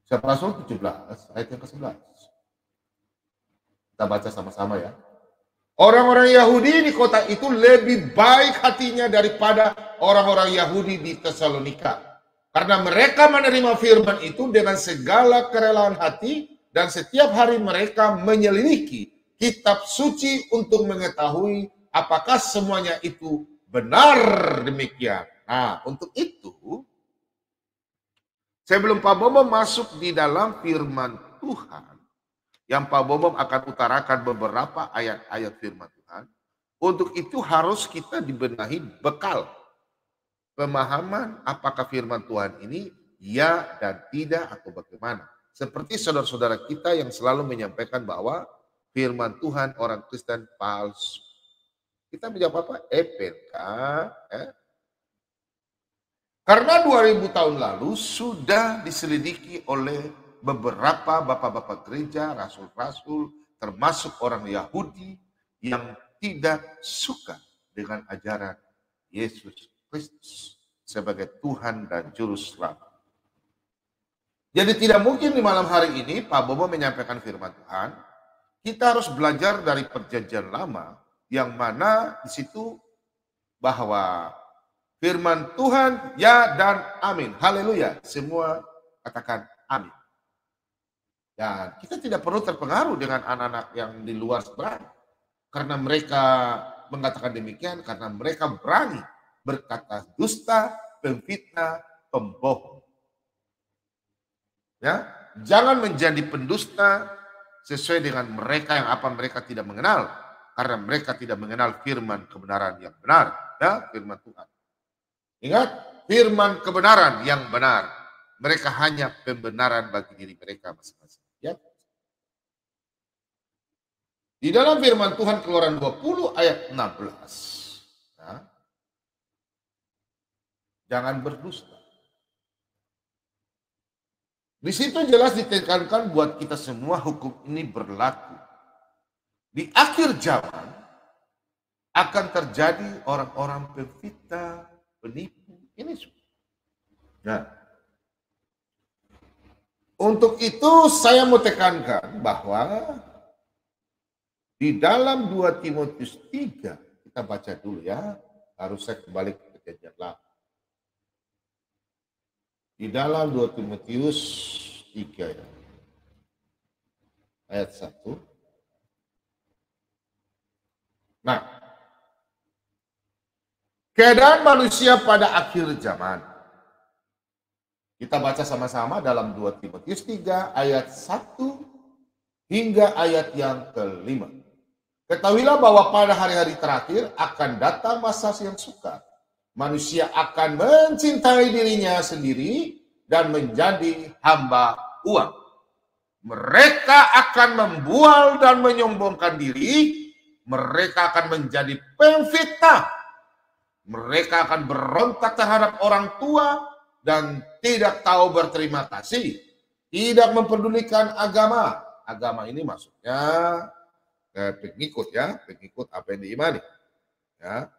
Kisah Para Rasul 17 ayat yang ke-11. Kita baca sama-sama ya. Orang-orang Yahudi di kota itu lebih baik hatinya daripada orang-orang Yahudi di Tesalonika. Karena mereka menerima firman itu dengan segala kerelaan hati dan setiap hari mereka menyelidiki kitab suci untuk mengetahui apakah semuanya itu benar demikian. Nah, untuk itu, sebelum Pak Bobo masuk di dalam firman Tuhan, yang Pak Bobo akan utarakan beberapa ayat-ayat firman Tuhan. Untuk itu harus kita dibenahi bekal pemahaman apakah firman Tuhan ini ya dan tidak atau bagaimana. Seperti saudara-saudara kita yang selalu menyampaikan bahwa firman Tuhan orang Kristen palsu. Kita menjawab apa? EPK. Karena 2000 tahun lalu sudah diselidiki oleh beberapa bapak-bapak gereja, rasul-rasul, termasuk orang Yahudi yang tidak suka dengan ajaran Yesus Kristus sebagai Tuhan dan Juru Selamat. Jadi tidak mungkin di malam hari ini Pak Bobo menyampaikan firman Tuhan. Kita harus belajar dari perjanjian lama yang mana di situ bahwa firman Tuhan ya dan amin. Haleluya. Semua katakan amin. Dan kita tidak perlu terpengaruh dengan anak-anak yang di luar seberang. Karena mereka mengatakan demikian, karena mereka berani berkata dusta, pemfitnah, pembohong. Ya, jangan menjadi pendusta sesuai dengan mereka yang apa mereka tidak mengenal. Karena mereka tidak mengenal firman kebenaran yang benar. Ya, firman Tuhan. Ingat, firman kebenaran yang benar. Mereka hanya pembenaran bagi diri mereka masing-masing. Ya. Di dalam firman Tuhan Keluaran 20 ayat 16. Ya, jangan berdusta. Di situ jelas ditekankan buat kita semua hukum ini berlaku. Di akhir zaman, akan terjadi orang-orang pemfitnah, penipu. Ini semua. Nah, untuk itu saya mau tekankan bahwa di dalam 2 Timotius 3, kita baca dulu ya, harus saya kembali ke kejadian lama. Di dalam 2 Timotius 3 ya, ayat 1. Nah, keadaan manusia pada akhir zaman. Kita baca sama-sama dalam 2 Timotius 3 ayat 1 hingga ayat yang kelima. Ketahuilah bahwa pada hari-hari terakhir akan datang masa yang sukar. Manusia akan mencintai dirinya sendiri dan menjadi hamba uang. Mereka akan membual dan menyombongkan diri. Mereka akan menjadi pemfitnah. Mereka akan berontak terhadap orang tua dan tidak tahu berterima kasih. Tidak mempedulikan agama. Agama ini maksudnya pengikut ya, pengikut apa yang diimani. Ya.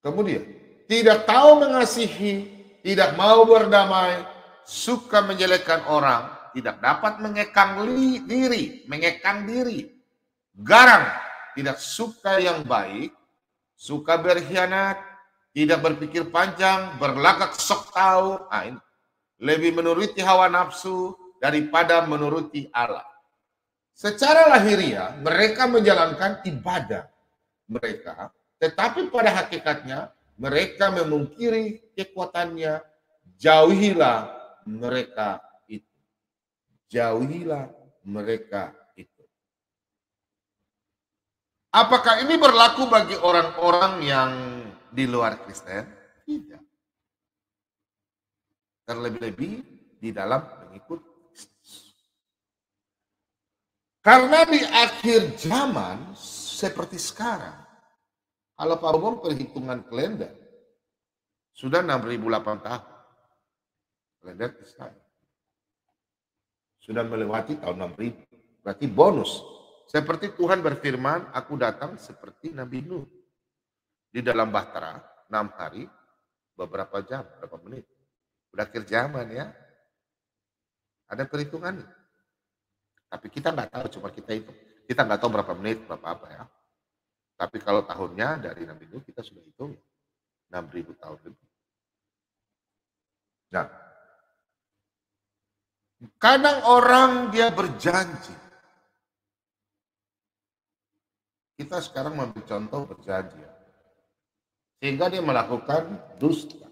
Kemudian, tidak tahu mengasihi, tidak mau berdamai, suka menjelekkan orang, tidak dapat mengekang diri, garang, tidak suka yang baik, suka berkhianat, tidak berpikir panjang, berlagak sok tahu, ini lebih menuruti hawa nafsu daripada menuruti Allah. Secara lahiriah mereka menjalankan ibadah mereka, tetapi pada hakikatnya mereka memungkiri kekuatannya. Jauhilah mereka itu. Jauhilah mereka itu. Apakah ini berlaku bagi orang-orang yang di luar Kristen? Tidak. Terlebih-lebih di dalam pengikut Kristus. Karena di akhir zaman seperti sekarang, kalau Pak Bom perhitungan kalender, sudah 6.008 tahun. Kalender Kristen. Sudah melewati tahun 6.000. Berarti bonus. Seperti Tuhan berfirman, aku datang seperti Nabi Nuh. Di dalam bahtera, 6 hari, beberapa jam, berapa menit. Udah akhir zaman ya. Ada perhitungannya. Tapi kita nggak tahu, cuma kita itu. Kita nggak tahu berapa menit, berapa apa ya. Tapi kalau tahunnya dari Nabi Nuh kita sudah hitung 6.000 tahun lebih. Nah, kadang orang dia berjanji. Kita sekarang mengambil contoh berjanji. Sehingga dia melakukan dusta.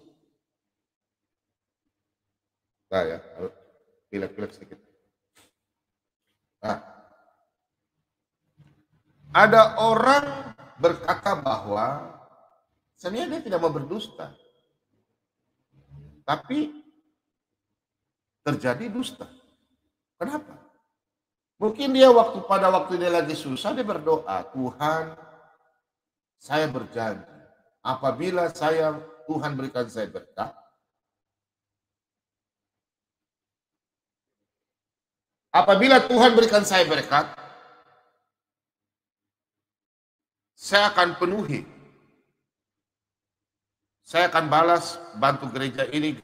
Nah ya, pilek-pilek sedikit. Nah, ada orang berkata bahwa sebenarnya dia tidak mau berdusta. Tapi terjadi dusta. Kenapa? Mungkin dia pada waktu dia lagi susah dia berdoa, Tuhan, saya berjanji apabila Tuhan berikan saya berkat, apabila Tuhan berikan saya berkat, saya akan penuhi. Saya akan balas, bantu gereja ini,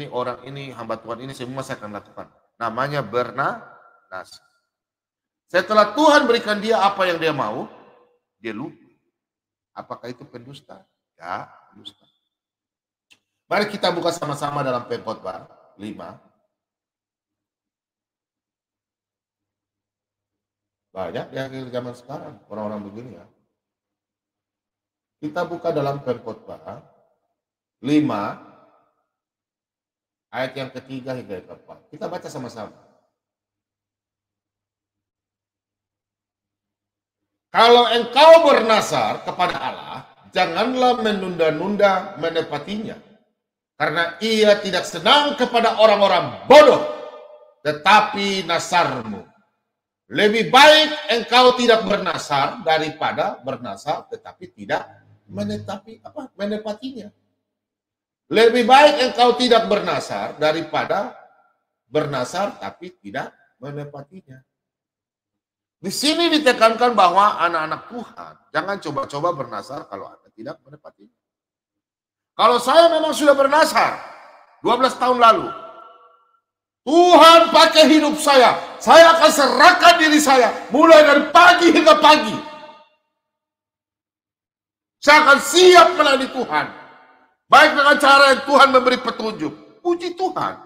orang ini, hamba Tuhan ini, semua saya akan lakukan. Namanya bernasar. Setelah Tuhan berikan dia apa yang dia mau, dia lupa. Apakah itu pendusta? Ya, pendusta. Mari kita buka sama-sama dalam Pengkhotbah 5. Banyak di akhir zaman sekarang, orang-orang begini ya. Kita buka dalam Pengkhotbah 5, ayat yang ketiga hingga yang keempat. Kita baca sama-sama. Kalau engkau bernasar kepada Allah, janganlah menunda-nunda menepatinya. Karena ia tidak senang kepada orang-orang bodoh, tetapi nasarmu. Lebih baik engkau tidak bernasar daripada bernasar tetapi tidak menepatinya. Lebih baik engkau tidak bernasar daripada bernasar tapi tidak menepatinya. Di sini ditekankan bahwa anak-anak Tuhan jangan coba-coba bernasar kalau Anda tidak menepatinya. Kalau saya memang sudah bernasar 12 tahun lalu, Tuhan pakai hidup saya akan serahkan diri saya mulai dari pagi hingga pagi. Saya akan siap melayani Tuhan. Baik dengan cara yang Tuhan memberi petunjuk. Puji Tuhan.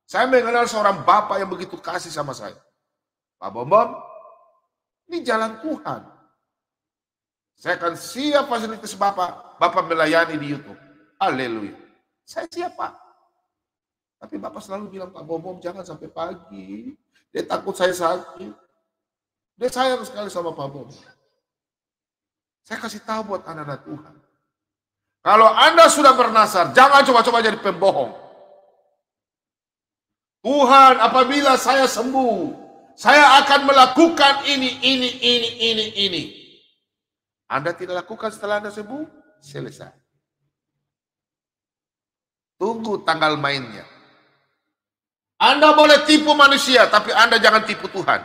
Saya mengenal seorang bapak yang begitu kasih sama saya. Pak Bom, ini jalan Tuhan. Saya akan siap fasilitas Bapak. Bapak melayani di YouTube. Haleluya. Saya siap, Pak. Tapi Bapak selalu bilang, Pak Bom, jangan sampai pagi. Dia takut saya sakit. Dia sayang sekali sama Pak Bom. Saya kasih tahu buat anak-anak Tuhan. Kalau Anda sudah bernasar, jangan coba-coba jadi pembohong. Tuhan, apabila saya sembuh, saya akan melakukan ini. Anda tidak lakukan setelah Anda sembuh, selesai. Tunggu tanggal mainnya. Anda boleh tipu manusia, tapi Anda jangan tipu Tuhan.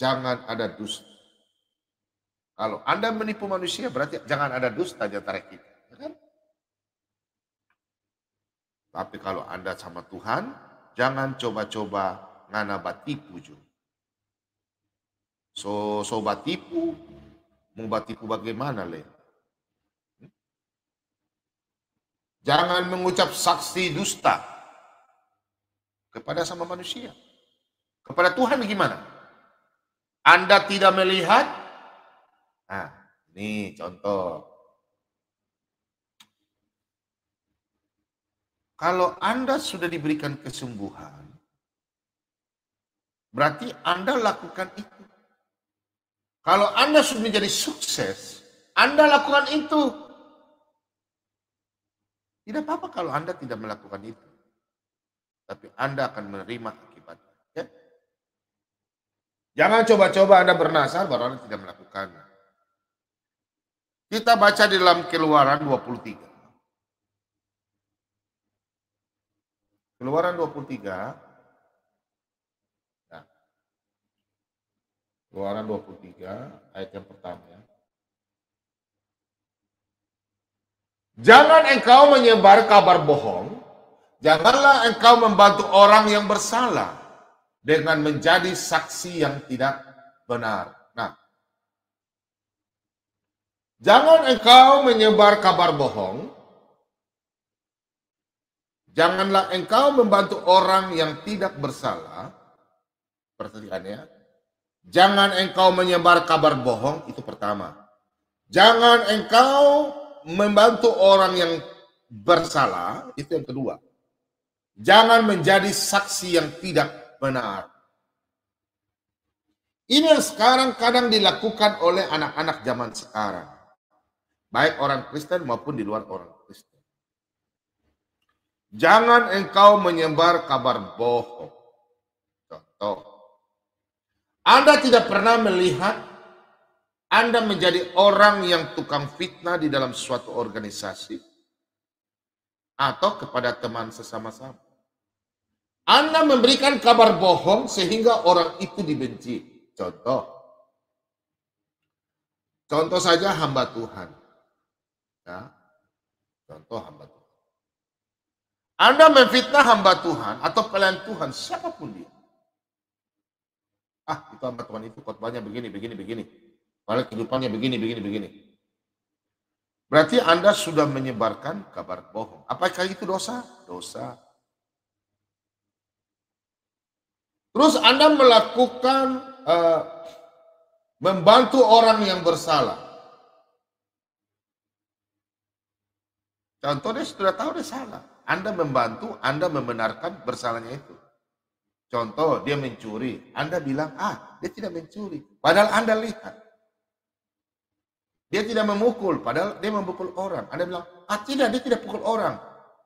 Jangan ada dusta. Kalau Anda menipu manusia, berarti jangan ada dusta di antara kita. Ya kan? Tapi kalau Anda sama Tuhan, jangan coba-coba ngana batipu juga. So batipu, mau batipu bagaimana, Le? Jangan mengucap saksi dusta kepada sama manusia. Kepada Tuhan gimana? Anda tidak melihat? Nah, ini contoh. Kalau Anda sudah diberikan kesembuhan, berarti Anda lakukan itu. Kalau Anda sudah menjadi sukses, Anda lakukan itu. Tidak apa-apa kalau Anda tidak melakukan itu. Tapi Anda akan menerima akibatnya. Ya? Jangan coba-coba Anda bernasar baru Anda tidak melakukannya. Kita baca di dalam Keluaran 23. Keluaran 23. Nah, Keluaran 23 ayat yang pertama. Ya. Jangan engkau menyebar kabar bohong. Janganlah engkau membantu orang yang bersalah dengan menjadi saksi yang tidak benar. Nah, jangan engkau menyebar kabar bohong. Janganlah engkau membantu orang yang tidak bersalah. Perhatikannya. Jangan engkau menyebar kabar bohong, itu pertama. Jangan engkau membantu orang yang bersalah, itu yang kedua. Jangan menjadi saksi yang tidak benar. Ini yang sekarang kadang dilakukan oleh anak-anak zaman sekarang. Baik orang Kristen maupun di luar orang Kristen. Jangan engkau menyebar kabar bohong. Contoh. Anda tidak pernah melihat Anda menjadi orang yang tukang fitnah di dalam suatu organisasi atau kepada teman sesama-sama. Anda memberikan kabar bohong sehingga orang itu dibenci. Contoh saja hamba Tuhan. Ya. Contoh hamba Tuhan. Anda memfitnah hamba Tuhan atau pelayan Tuhan, siapapun dia. Itu hamba Tuhan itu khotbahnya begini. Padahal kehidupannya begini. Berarti Anda sudah menyebarkan kabar bohong. Apakah itu dosa? Dosa. Terus Anda melakukan membantu orang yang bersalah. Contoh dia sudah tahu dia salah. Anda membantu, Anda membenarkan bersalahnya itu. Contoh, dia mencuri. Anda bilang, dia tidak mencuri. Padahal Anda lihat. Dia tidak memukul, padahal dia memukul orang. Anda bilang, tidak, dia tidak pukul orang.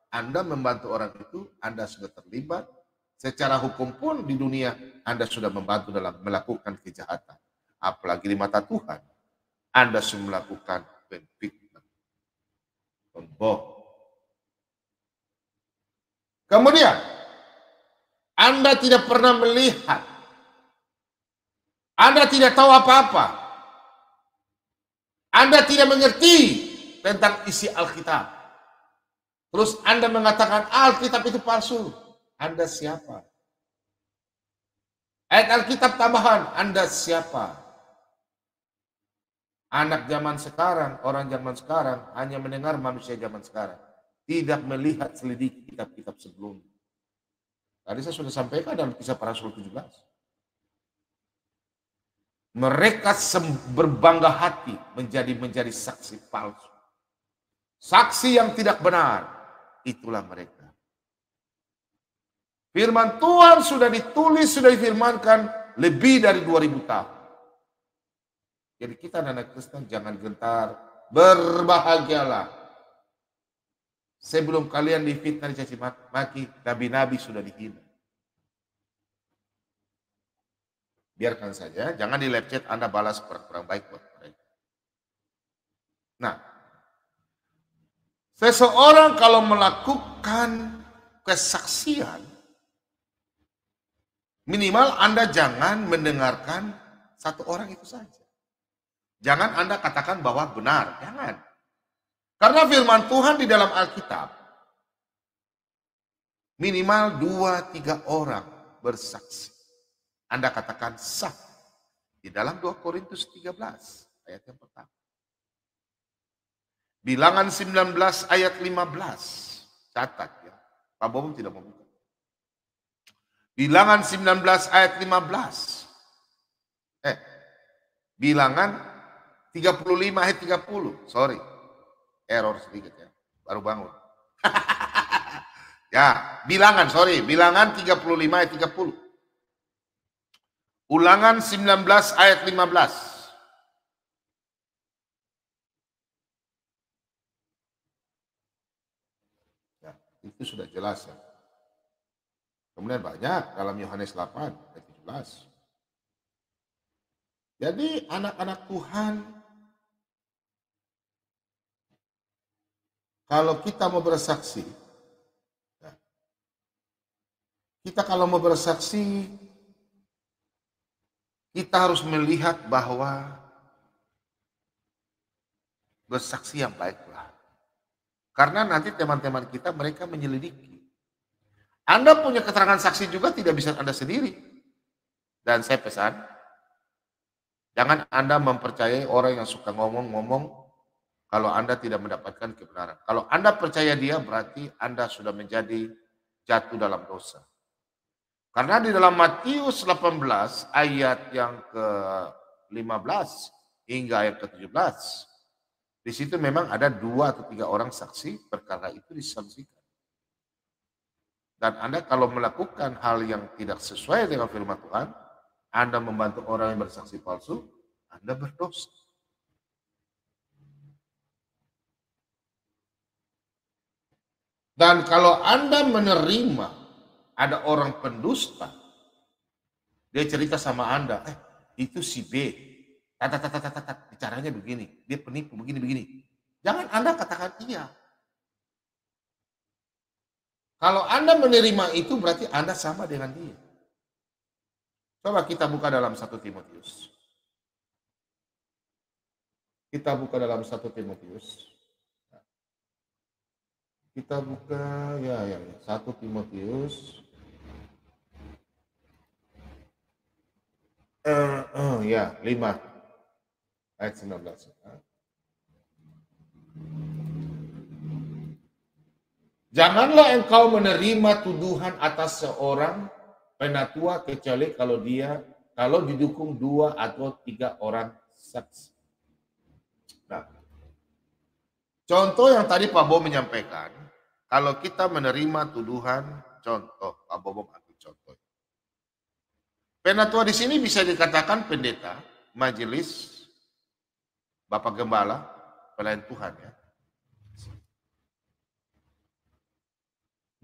Anda membantu orang itu, Anda sudah terlibat. Secara hukum pun di dunia, Anda sudah membantu dalam melakukan kejahatan. Apalagi di mata Tuhan. Anda sudah melakukan penfitnah. Pembohong. Kemudian, Anda tidak pernah melihat Anda tidak tahu apa-apa. Anda tidak mengerti tentang isi Alkitab. Terus Anda mengatakan Alkitab itu palsu. Anda siapa? Ayat Alkitab tambahan, Anda siapa? Anak zaman sekarang, orang zaman sekarang hanya mendengar manusia zaman sekarang. Tidak melihat selidiki kitab-kitab sebelumnya. Tadi saya sudah sampaikan dalam Kisah Para Rasul 17. Mereka berbangga hati menjadi saksi palsu. Saksi yang tidak benar. Itulah mereka. Firman Tuhan sudah ditulis, sudah difirmankan lebih dari 2000 tahun. Jadi kita anak Kristen jangan gentar, berbahagialah. Sebelum kalian difitnah, dicaci maki, nabi-nabi sudah dihina. Biarkan saja, jangan di live chat Anda balas kurang baik buat mereka. Nah, seseorang kalau melakukan kesaksian, minimal Anda jangan mendengarkan satu orang itu saja. Jangan Anda katakan bahwa benar, jangan. Karena firman Tuhan di dalam Alkitab, minimal 2-3 orang bersaksi. Anda katakan sah. Di dalam 2 Korintus 13, ayat yang pertama. Bilangan 19 ayat 15. Catat ya. Pak Bobom tidak mau buka. Bilangan 19 ayat 15. Bilangan 35 ayat 30. Sorry. Error sedikit ya. Baru bangun. Ya, bilangan 35 ayat 30. Ulangan 19 ayat 15. Ya, itu sudah jelas ya. Kemudian banyak dalam Yohanes 8 ayat 17. Jadi anak-anak Tuhan, kalau kita mau bersaksi, kita harus melihat bahwa bersaksi yang baiklah. Karena nanti teman-teman kita mereka menyelidiki. Anda punya keterangan saksi juga tidak bisa Anda sendiri. Dan saya pesan, jangan Anda mempercayai orang yang suka ngomong-ngomong kalau Anda tidak mendapatkan kebenaran. Kalau Anda percaya dia berarti Anda sudah menjadi jatuh dalam dosa. Karena di dalam Matius 18 ayat yang ke-15 hingga ayat ke-17, di situ memang ada 2 atau 3 orang saksi perkara itu disaksikan. Dan Anda kalau melakukan hal yang tidak sesuai dengan firman Tuhan, Anda membantu orang yang bersaksi palsu, Anda berdosa. Dan kalau Anda menerima ada orang pendusta, dia cerita sama Anda, itu si B, bicaranya begini, dia penipu begini. Jangan Anda katakan iya. Kalau Anda menerima itu berarti Anda sama dengan dia. Coba kita buka dalam 1 Timotius. Kita buka dalam 1 Timotius. Kita buka ya 1 Timotius. Ya 5 ayat 19. Janganlah engkau menerima tuduhan atas seorang penatua kecuali kalau didukung 2 atau 3 orang saksi. Nah, contoh yang tadi Pak Bo menyampaikan, kalau kita menerima tuduhan, contoh Pak Bo ambil contoh. Penatua di sini bisa dikatakan pendeta, majelis, Bapak Gembala, pelayan Tuhan ya.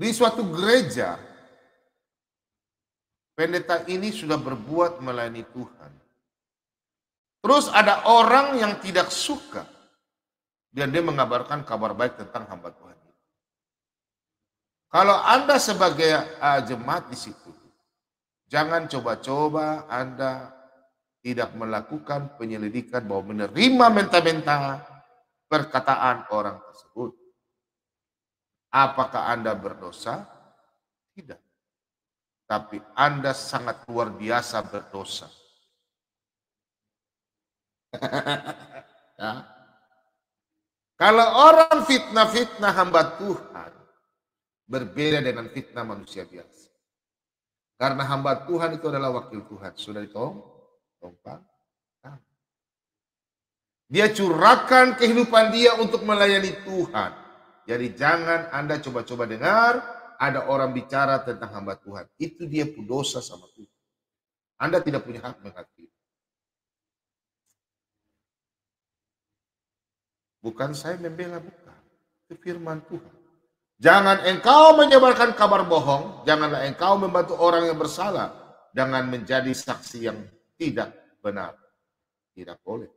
Di suatu gereja, pendeta ini sudah berbuat melayani Tuhan. Terus ada orang yang tidak suka dan dia mengabarkan kabar baik tentang hamba Tuhan. Kalau Anda sebagai jemaat di situ, jangan coba-coba Anda tidak melakukan penyelidikan bahwa menerima mentah-mentah perkataan orang tersebut. Apakah Anda berdosa? Tidak. Tapi Anda sangat luar biasa berdosa. Ya. Kalau orang fitnah-fitnah hamba Tuhan, berbeda dengan fitnah manusia biasa. Karena hamba Tuhan itu adalah wakil Tuhan. Sudah ditompang. Dia curahkan kehidupan dia untuk melayani Tuhan. Jadi jangan Anda coba-coba dengar ada orang bicara tentang hamba Tuhan. Itu dia pun dosa sama Tuhan. Anda tidak punya hak menghakimi. Bukan saya membela, bukan. Itu firman Tuhan. Jangan engkau menyebarkan kabar bohong. Janganlah engkau membantu orang yang bersalah. Dengan menjadi saksi yang tidak benar. Tidak boleh.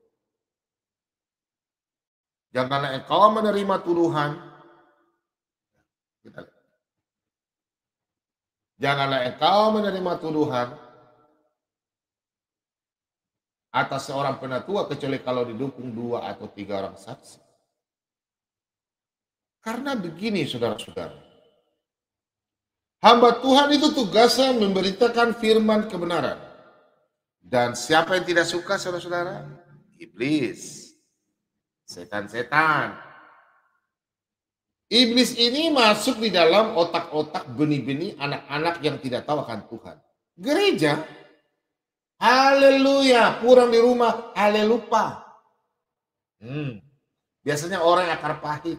Janganlah engkau menerima tuduhan. Janganlah engkau menerima tuduhan atas seorang penatua kecuali kalau didukung 2 atau 3 orang saksi. Karena begini saudara-saudara. Hamba Tuhan itu tugasnya memberitakan firman kebenaran. Dan siapa yang tidak suka saudara-saudara? Iblis. Setan-setan. Iblis ini masuk di dalam otak-otak benih-benih anak-anak yang tidak tahu akan Tuhan. Gereja, haleluya, pulang di rumah, halelupa. Biasanya orang yang akar pahit.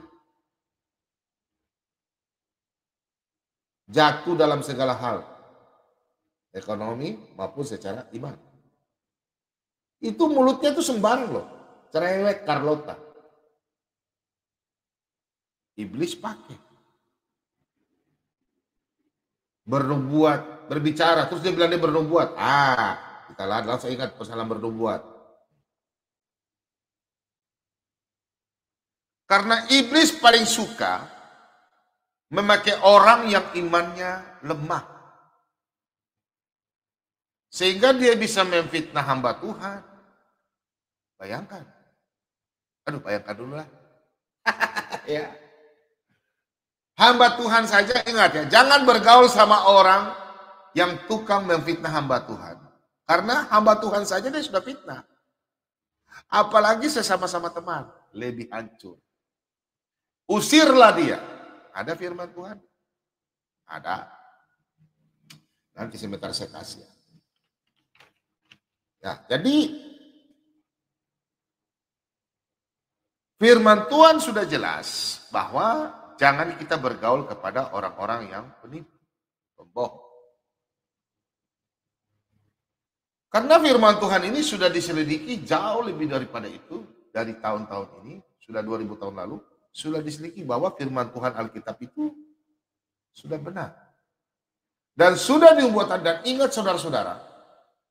Jatuh dalam segala hal. Ekonomi maupun secara iman. Itu mulutnya tuh sembarang loh. Cerewet Carlota. Iblis pakai. Bernubuat, berbicara. Terus dia bilang dia bernubuat. Kita langsung ingat persoalan bernubuat. Karena iblis paling suka memakai orang yang imannya lemah. Sehingga dia bisa memfitnah hamba Tuhan. Bayangkan. Bayangkan dulu lah. Ya. Hamba Tuhan saja ingat ya, jangan bergaul sama orang yang tukang memfitnah hamba Tuhan. Karena hamba Tuhan saja dia sudah fitnah. Apalagi sesama-sama teman, lebih hancur. Usirlah dia. Ada firman Tuhan? Ada. Nanti sebentar saya kasih. Ya, jadi firman Tuhan sudah jelas bahwa jangan kita bergaul kepada orang-orang yang penipu, pembohong. Karena firman Tuhan ini sudah diselidiki jauh lebih daripada itu. Dari tahun-tahun ini, sudah 2000 tahun lalu, sudah diselidiki bahwa firman Tuhan Alkitab itu sudah benar. Dan sudah dibuat, dan ingat saudara-saudara,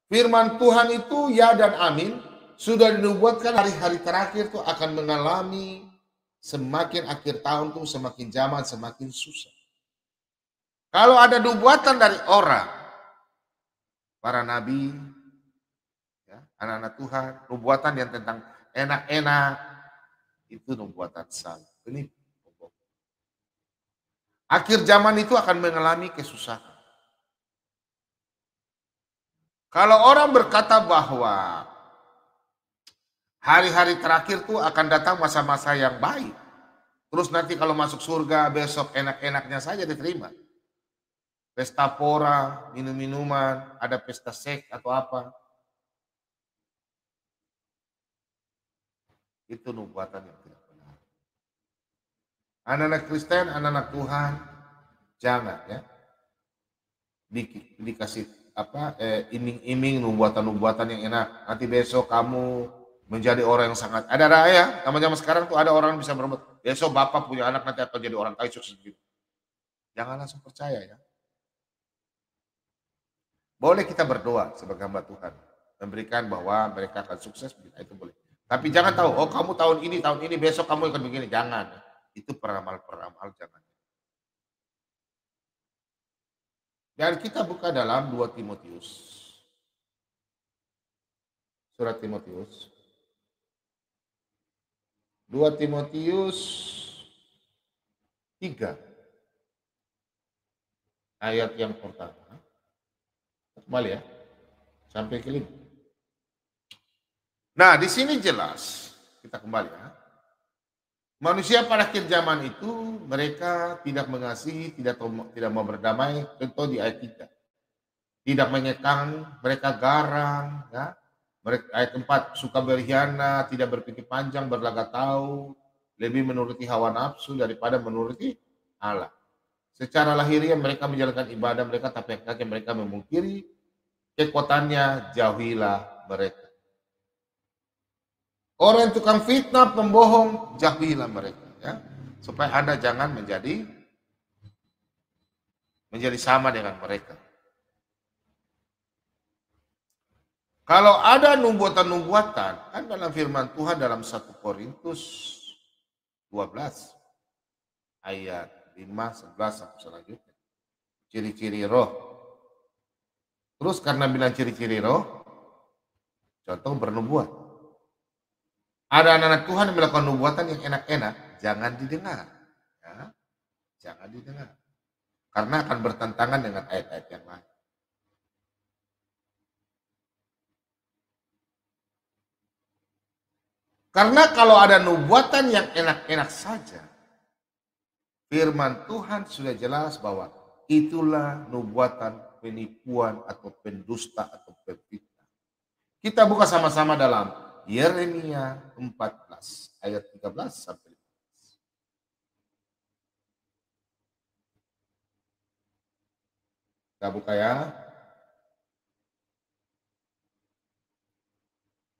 firman Tuhan itu ya dan amin, sudah dinubuatkan hari-hari terakhir itu akan mengalami semakin akhir tahun tuh semakin zaman semakin susah. Kalau ada nubuatan dari orang, para nabi, ya, anak-anak Tuhan, nubuatan yang tentang enak-enak, itu nubuatan salah. Ini akhir zaman itu akan mengalami kesusahan. Kalau orang berkata bahwa hari-hari terakhir tuh akan datang masa-masa yang baik. Terus nanti kalau masuk surga besok enak-enaknya saja diterima. Pesta pora, minum-minuman, ada pesta seks atau apa. Itu nubuatan yang tidak benar. Anak-anak Kristen, anak-anak Tuhan, jangan ya. Dikasih iming-iming nubuatan-nubuatan yang enak. Nanti besok kamu menjadi orang yang sangat ada raya. Zaman-zaman sekarang tuh ada orang bisa berbuat. Besok bapak punya anak nanti akan jadi orang kaya sukses gitu. Jangan langsung percaya ya. Boleh kita berdoa sebagai hamba Tuhan, memberikan bahwa mereka akan sukses, itu boleh. Tapi jangan tahu, oh kamu tahun ini besok kamu akan begini. Jangan. Itu peramal-peramal, jangan. Dan kita buka dalam 2 Timotius. Surat Timotius. 2 Timotius 3 ayat yang pertama. Kembali ya, sampai ke 5. Nah, di sini jelas, kita kembali ya. Manusia pada akhir zaman itu mereka tidak mengasihi, tidak mau berdamai, contoh di ayat 3. Tidak mengekang, mereka garang, ya. Mereka, ayat 4, suka berkhianat, tidak berpikir panjang, berlagak tahu, lebih menuruti hawa nafsu daripada menuruti Allah. Secara lahiriah mereka menjalankan ibadah mereka, tapi kaki mereka memungkiri kekuatannya, jauhilah mereka. Orang yang tukang fitnah, pembohong, jauhilah mereka, ya. Supaya Anda jangan menjadi sama dengan mereka. Kalau ada nubuatan-nubuatan, kan dalam firman Tuhan dalam 1 Korintus 12 ayat 5, 11 sampai selanjutnya. Ciri-ciri roh. Terus karena bilang ciri-ciri roh, contoh bernubuat. Ada anak-anak Tuhan yang melakukan nubuatan yang enak-enak, jangan didengar. Ya, jangan didengar. Karena akan bertentangan dengan ayat-ayat yang lain. Karena kalau ada nubuatan yang enak-enak saja, firman Tuhan sudah jelas bahwa itulah nubuatan penipuan atau pendusta atau pemfitnah. Kita buka sama-sama dalam Yeremia 14 ayat 13 sampai 15. Kita buka ya.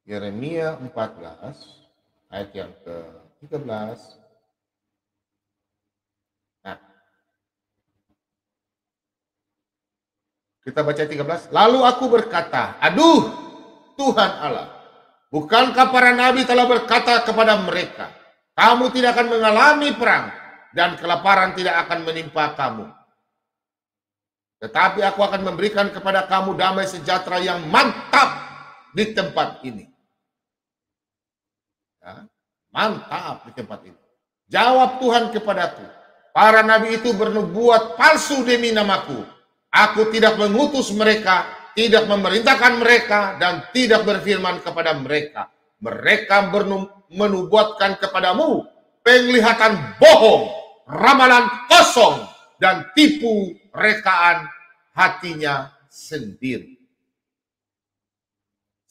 Yeremia 14 ayat yang ke-13. Nah, kita baca 13. Lalu aku berkata, aduh Tuhan Allah, bukankah para nabi telah berkata kepada mereka, kamu tidak akan mengalami perang dan kelaparan tidak akan menimpa kamu. Tetapi aku akan memberikan kepada kamu damai sejahtera yang mantap di tempat ini. Ya, mantap di tempat ini. Jawab Tuhan kepadaku, para nabi itu bernubuat palsu demi namaku. Aku tidak mengutus mereka, tidak memerintahkan mereka, dan tidak berfirman kepada mereka. Mereka menubuatkan kepadamu penglihatan bohong, ramalan kosong, dan tipu rekaan hatinya sendiri.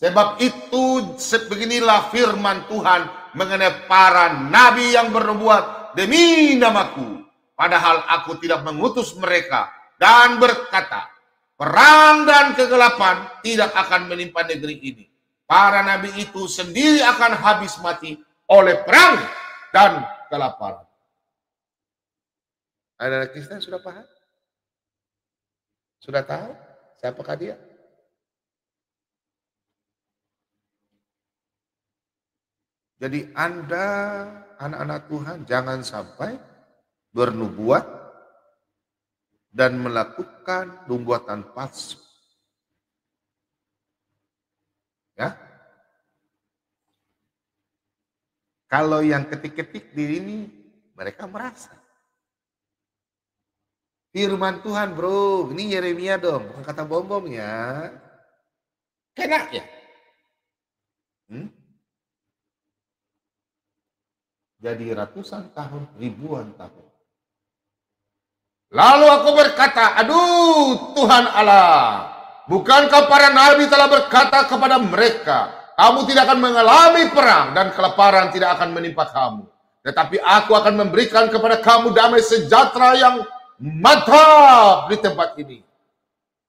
Sebab itu beginilah firman Tuhan mengenai para nabi yang bernubuat demi namaku. Padahal aku tidak mengutus mereka dan berkata, perang dan kegelapan tidak akan menimpa negeri ini. Para nabi itu sendiri akan habis mati oleh perang dan kelaparan. Ada Kristen sudah paham? Sudah tahu siapakah dia? Jadi Anda, anak-anak Tuhan, jangan sampai bernubuat dan melakukan nubuatan palsu. Ya. Kalau yang ketik-ketik di ini, mereka merasa. Firman Tuhan bro, ini Yeremia dong, bukan kata bom-bom ya. Kena ya? Jadi ratusan tahun, ribuan tahun. Lalu aku berkata, aduh Tuhan Allah, bukankah para nabi telah berkata kepada mereka, kamu tidak akan mengalami perang dan kelaparan tidak akan menimpa kamu. Tetapi aku akan memberikan kepada kamu damai sejahtera yang mantap di tempat ini.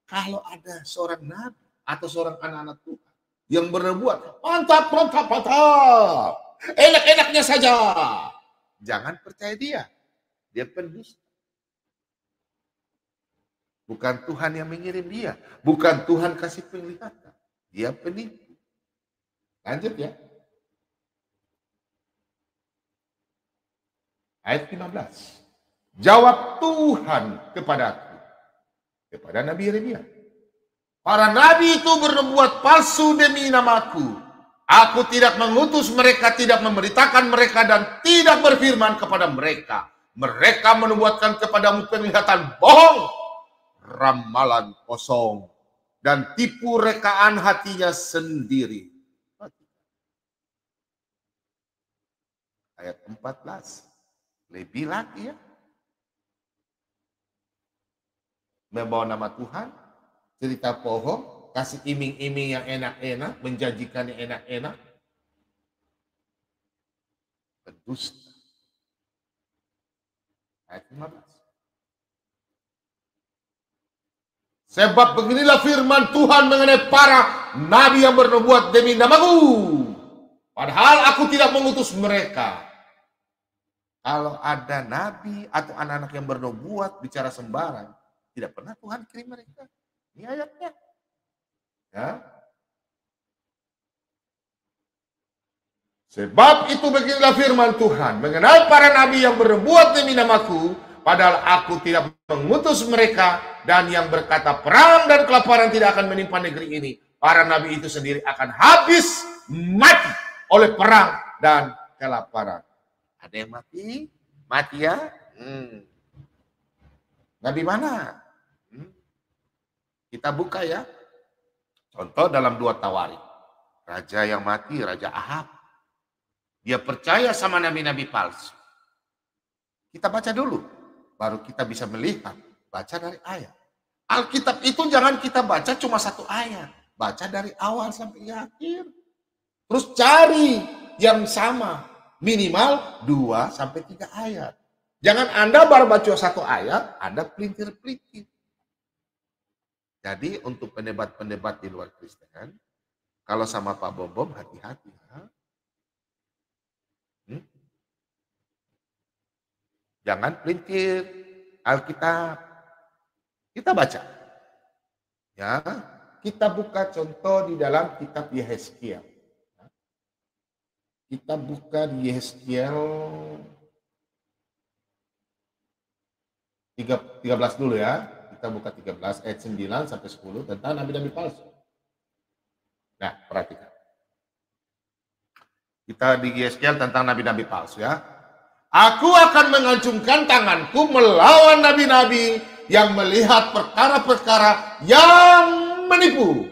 Kalau ada seorang nabi atau seorang anak-anak Tuhan yang berbuat mantap, enak-enaknya saja, jangan percaya dia. Dia pendusta. Bukan Tuhan yang mengirim dia. Bukan Tuhan kasih penglihatan. Dia penipu. Lanjut ya. Ayat 15. Jawab Tuhan kepadaku. Kepada Nabi Yeremia. Para nabi itu bernubuat palsu demi namaku. Aku tidak mengutus mereka, tidak memberitakan mereka, dan tidak berfirman kepada mereka. Mereka menubuatkan kepadamu penglihatan bohong, ramalan kosong, dan tipu rekaan hatinya sendiri. Ayat 14. Lebih lagi ya. Membawa nama Tuhan, cerita bohong, kasih iming-iming yang enak-enak, menjanjikan yang enak-enak. Berdusta. Ayat 15. Sebab beginilah firman Tuhan mengenai para nabi yang bernubuat demi namaku. Padahal aku tidak mengutus mereka. Kalau ada nabi atau anak-anak yang bernubuat bicara sembarang, tidak pernah Tuhan kirim mereka. Ini ayatnya. Ya. Sebab itu beginilah firman Tuhan mengenai para nabi yang bernubuat demi namaku, padahal aku tidak mengutus mereka, dan yang berkata perang dan kelaparan tidak akan menimpa negeri ini. Para nabi itu sendiri akan habis mati oleh perang dan kelaparan. Ada yang mati? Mati ya? Nabi mana? Kita buka ya. Contoh dalam 2 Tawarik. Raja yang mati, Raja Ahab. Dia percaya sama nabi-nabi palsu. Kita baca dulu. Baru kita bisa melihat. Baca dari ayat. Alkitab itu jangan kita baca cuma 1 ayat. Baca dari awal sampai akhir. Terus cari yang sama. Minimal 2 sampai 3 ayat. Jangan Anda baru baca 1 ayat, Anda pelintir-pelintir. Jadi untuk pendebat-pendebat di luar Kristen, kalau sama Pak Bom hati-hati. Jangan pelintir Alkitab. Kita baca. Ya, kita buka contoh di dalam kitab Yehezkiel. Kita buka di Yehezkiel 13 dulu ya. Kita buka 13 ayat 9 sampai 10 tentang nabi-nabi palsu. Nah, perhatikan. Kita di Yehezkiel tentang nabi-nabi palsu ya. Aku akan mengacungkan tanganku melawan nabi-nabi yang melihat perkara-perkara yang menipu.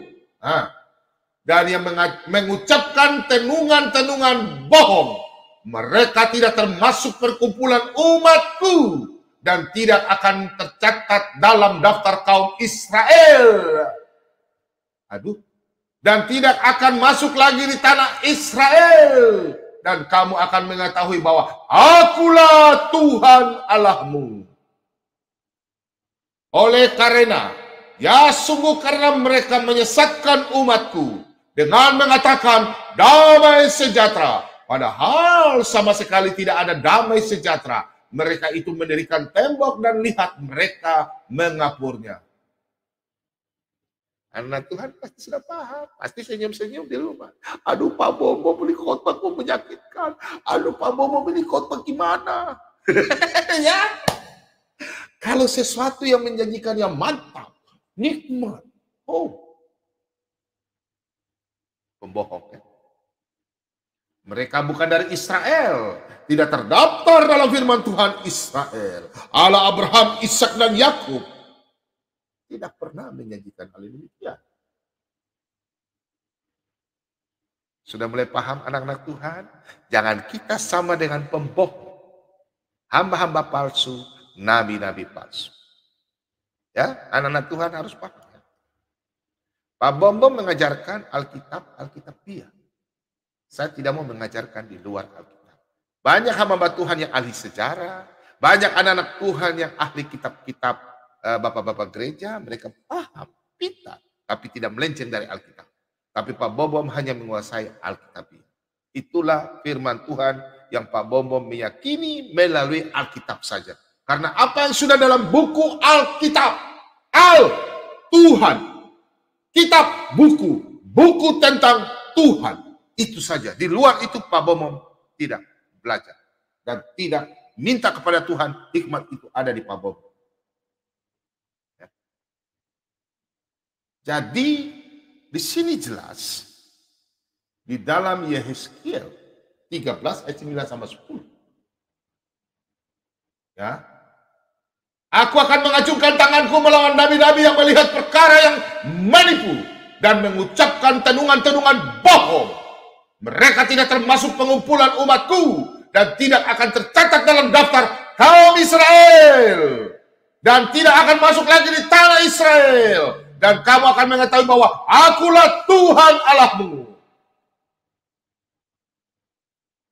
Dan yang mengucapkan tenungan-tenungan bohong. Mereka tidak termasuk perkumpulan umatku dan tidak akan tercatat dalam daftar kaum Israel. Dan tidak akan masuk lagi di tanah Israel. Dan kamu akan mengetahui bahwa akulah Tuhan Allahmu. Oleh karena, ya sungguh karena mereka menyesatkan umatku dengan mengatakan damai sejahtera. Padahal sama sekali tidak ada damai sejahtera. Mereka itu mendirikan tembok dan lihat mereka mengapurnya. Anak Tuhan pasti sudah paham. Pasti senyum-senyum di rumah. Aduh Pak Bobo beli khotbah kok menyakitkan. Aduh Pak Bobo beli khotbah gimana? Ya. Kalau sesuatu yang menjanjikan yang mantap, nikmat. Pembohong ya. Mereka bukan dari Israel. Tidak terdaftar dalam firman Tuhan Israel. Allah Abraham, Ishak dan Yakub. Tidak pernah menjanjikan hal ini. Ya. Sudah mulai paham anak-anak Tuhan? Jangan kita sama dengan pembohong. Hamba-hamba palsu, nabi-nabi palsu. Ya, anak-anak Tuhan harus paham. Pak Bom mengajarkan Alkitabiah. Saya tidak mau mengajarkan di luar Alkitab. Banyak hamba Tuhan yang ahli sejarah, banyak anak-anak Tuhan yang ahli kitab-kitab bapak-bapak gereja, mereka paham, pintar, tapi tidak melenceng dari Alkitab. Tapi Pak Bom hanya menguasai Alkitabiah. Itulah firman Tuhan yang Pak Bom meyakini melalui Alkitab saja. Karena apa yang sudah dalam buku Alkitab, Tuhan, kitab buku tentang Tuhan. Itu saja. Di luar itu Pak Bom tidak belajar. Dan tidak minta kepada Tuhan, hikmat itu ada di Pak Bom. Ya. Jadi di sini jelas Di dalam Yehezkiel 13 ayat 9 sampai 10. Ya. Aku akan mengacungkan tanganku melawan nabi-nabi yang melihat perkara yang menipu dan mengucapkan tenungan-tenungan bohong. Mereka tidak termasuk pengumpulan umatku dan tidak akan tercatat dalam daftar kaum Israel dan tidak akan masuk lagi di tanah Israel, dan kamu akan mengetahui bahwa akulah Tuhan Allahmu.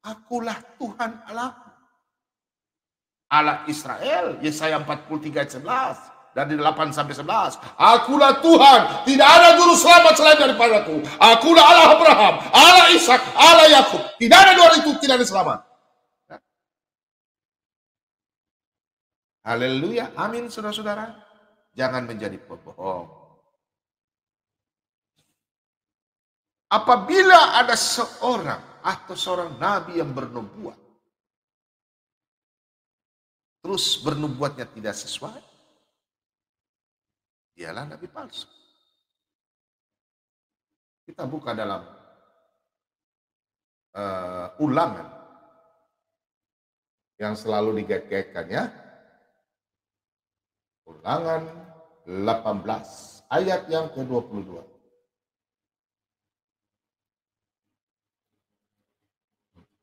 Akulah Tuhan Allahmu. Allah Israel, Yesaya 43 ayat 11 dan di 8 sampai 11. Akulah Tuhan, tidak ada juru selamat selain daripadaku. Akulah Allah Abraham, Allah Ishak, Allah Yakub. Tidak ada dua itu, tidak ada selamat. Haleluya, amin saudara-saudara. Jangan menjadi pembohong. Apabila ada seorang atau seorang nabi yang bernubuat, terus bernubuatnya tidak sesuai, dialah nabi palsu. Kita buka dalam Ulangan yang selalu digait-gaitkan, ya. Ulangan 18 ayat yang ke-22.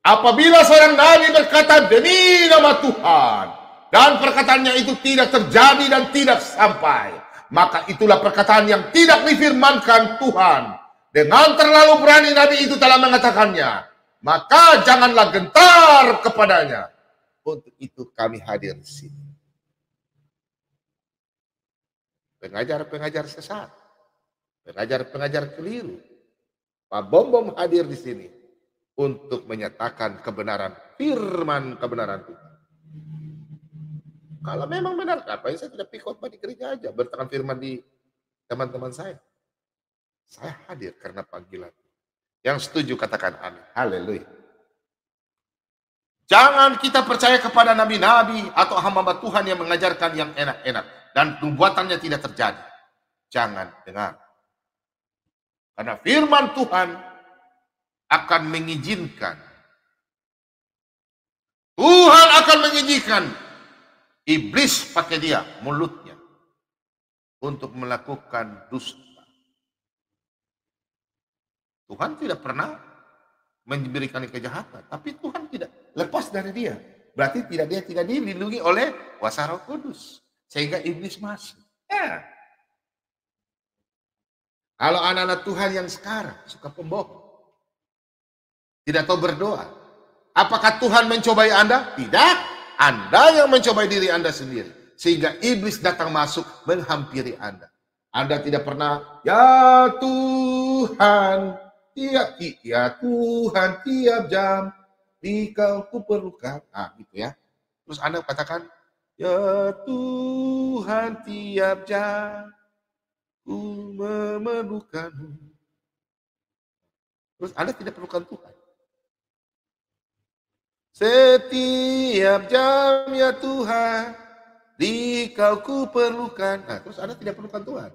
Apabila seorang nabi berkata demi nama Tuhan, dan perkataannya itu tidak terjadi dan tidak sampai, maka itulah perkataan yang tidak difirmankan Tuhan. Dengan terlalu berani nabi itu telah mengatakannya, maka janganlah gentar kepadanya. Untuk itu kami hadir di sini. Pengajar-pengajar sesat, pengajar-pengajar keliru, Pak Bom hadir di sini untuk menyatakan kebenaran firman kebenaran Tuhan. Kalau memang benar, ngapain saya tidak pikir khotbah di gereja aja, bertahan firman di teman-teman saya. Saya hadir karena panggilan. Yang setuju katakan amin. Haleluya. Jangan kita percaya kepada nabi-nabi atau hamba Tuhan yang mengajarkan yang enak-enak dan nubuatannya tidak terjadi. Jangan dengar. Karena firman Tuhan akan mengizinkan. Tuhan akan mengizinkan iblis pakai dia, mulutnya, untuk melakukan dusta. Tuhan tidak pernah memberikan kejahatan, tapi Tuhan tidak lepas dari dia. Berarti dia tidak dilindungi oleh kuasa Roh Kudus, sehingga iblis masuk. Ya. Kalau anak-anak Tuhan yang sekarang suka pembohong, tidak tahu berdoa, apakah Tuhan mencobai Anda? Tidak. Anda yang mencobai diri Anda sendiri. Sehingga iblis datang masuk menghampiri Anda. Anda tidak pernah, ya Tuhan, Tuhan tiap jam, Dikau kuperlukan. Nah, gitu ya. Terus Anda katakan, ya Tuhan tiap jam, ku memerlukanmu. Terus Anda tidak perlukan Tuhan. Setiap jam ya Tuhan, Dikau kuperlukan. Nah, terus Anda tidak perlukan Tuhan.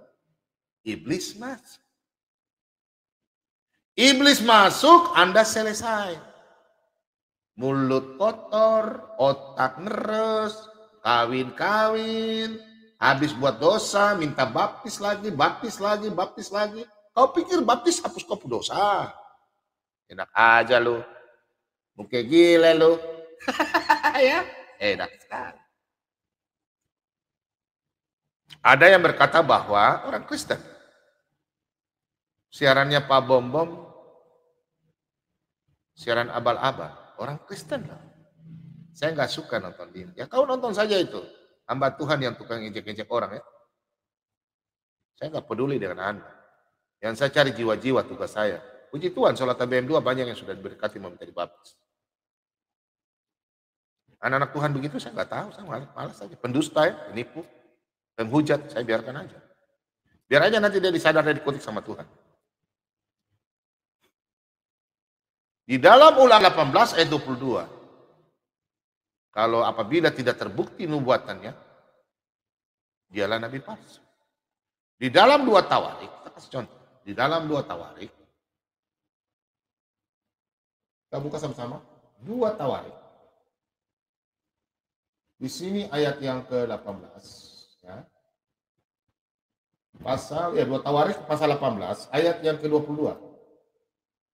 Iblis masuk. Iblis masuk, Anda selesai. Mulut kotor, otak ngeres, kawin-kawin, habis buat dosa, minta baptis lagi, baptis lagi, baptis lagi. Kau pikir baptis hapus kau dosa? Enak aja lu. Muka gila lu. Ya, enak sekali. Ada yang berkata bahwa orang Kristen, siarannya Pak Bom, siaran abal-abal, orang Kristen lah. Saya nggak suka nonton dia. Ya kau nonton saja itu. Hamba Tuhan yang tukang injek-injek orang ya. Saya nggak peduli dengan Anda. Yang saya cari jiwa-jiwa tugas saya. Puji Tuhan, sholat TBM 2 banyak yang sudah diberkati meminta dibaptis. Anak-anak Tuhan begitu saya nggak tahu, saya malas saja. Pendusta ya, penipu, penghujat, saya biarkan aja. Biar aja nanti dia disadar dan dikutik sama Tuhan. Di dalam Ulangan 18 ayat 22, kalau apabila tidak terbukti nubuatannya, dialah nabi palsu. Di dalam 2 Tawarik, kita kasih contoh. Di dalam 2 Tawarik, Kita buka sama-sama. 2 Tawarik. Di sini ayat yang ke-18. Ya. Pasal, 2 Tawarik pasal 18, ayat yang ke-22.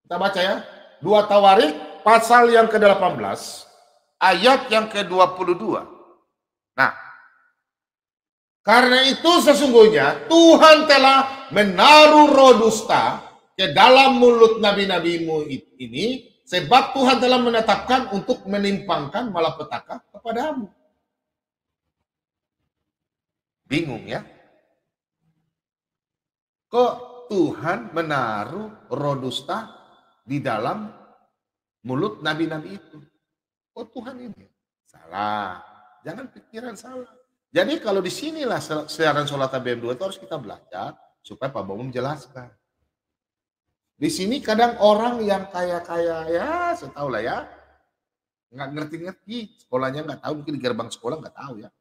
Kita baca ya. 2 Tawarik pasal yang ke-18, ayat yang ke-22. Nah, karena itu sesungguhnya Tuhan telah menaruh roh dusta ke dalam mulut nabi-nabimu ini, sebab Tuhan telah menetapkan untuk menimpangkan malapetaka kepadamu. Bingung ya? Kok Tuhan menaruh roh dusta di dalam mulut nabi-nabi itu? Kok Tuhan ini? Salah. Jangan pikiran salah. Jadi kalau di sinilah siaran Solat ABM 2 itu harus kita belajar supaya Pak Bomo menjelaskan. Di sini kadang orang yang kaya-kaya ya, saya tahu lah ya, nggak ngerti-ngerti, sekolahnya nggak tahu, mungkin di gerbang sekolah nggak tahu ya.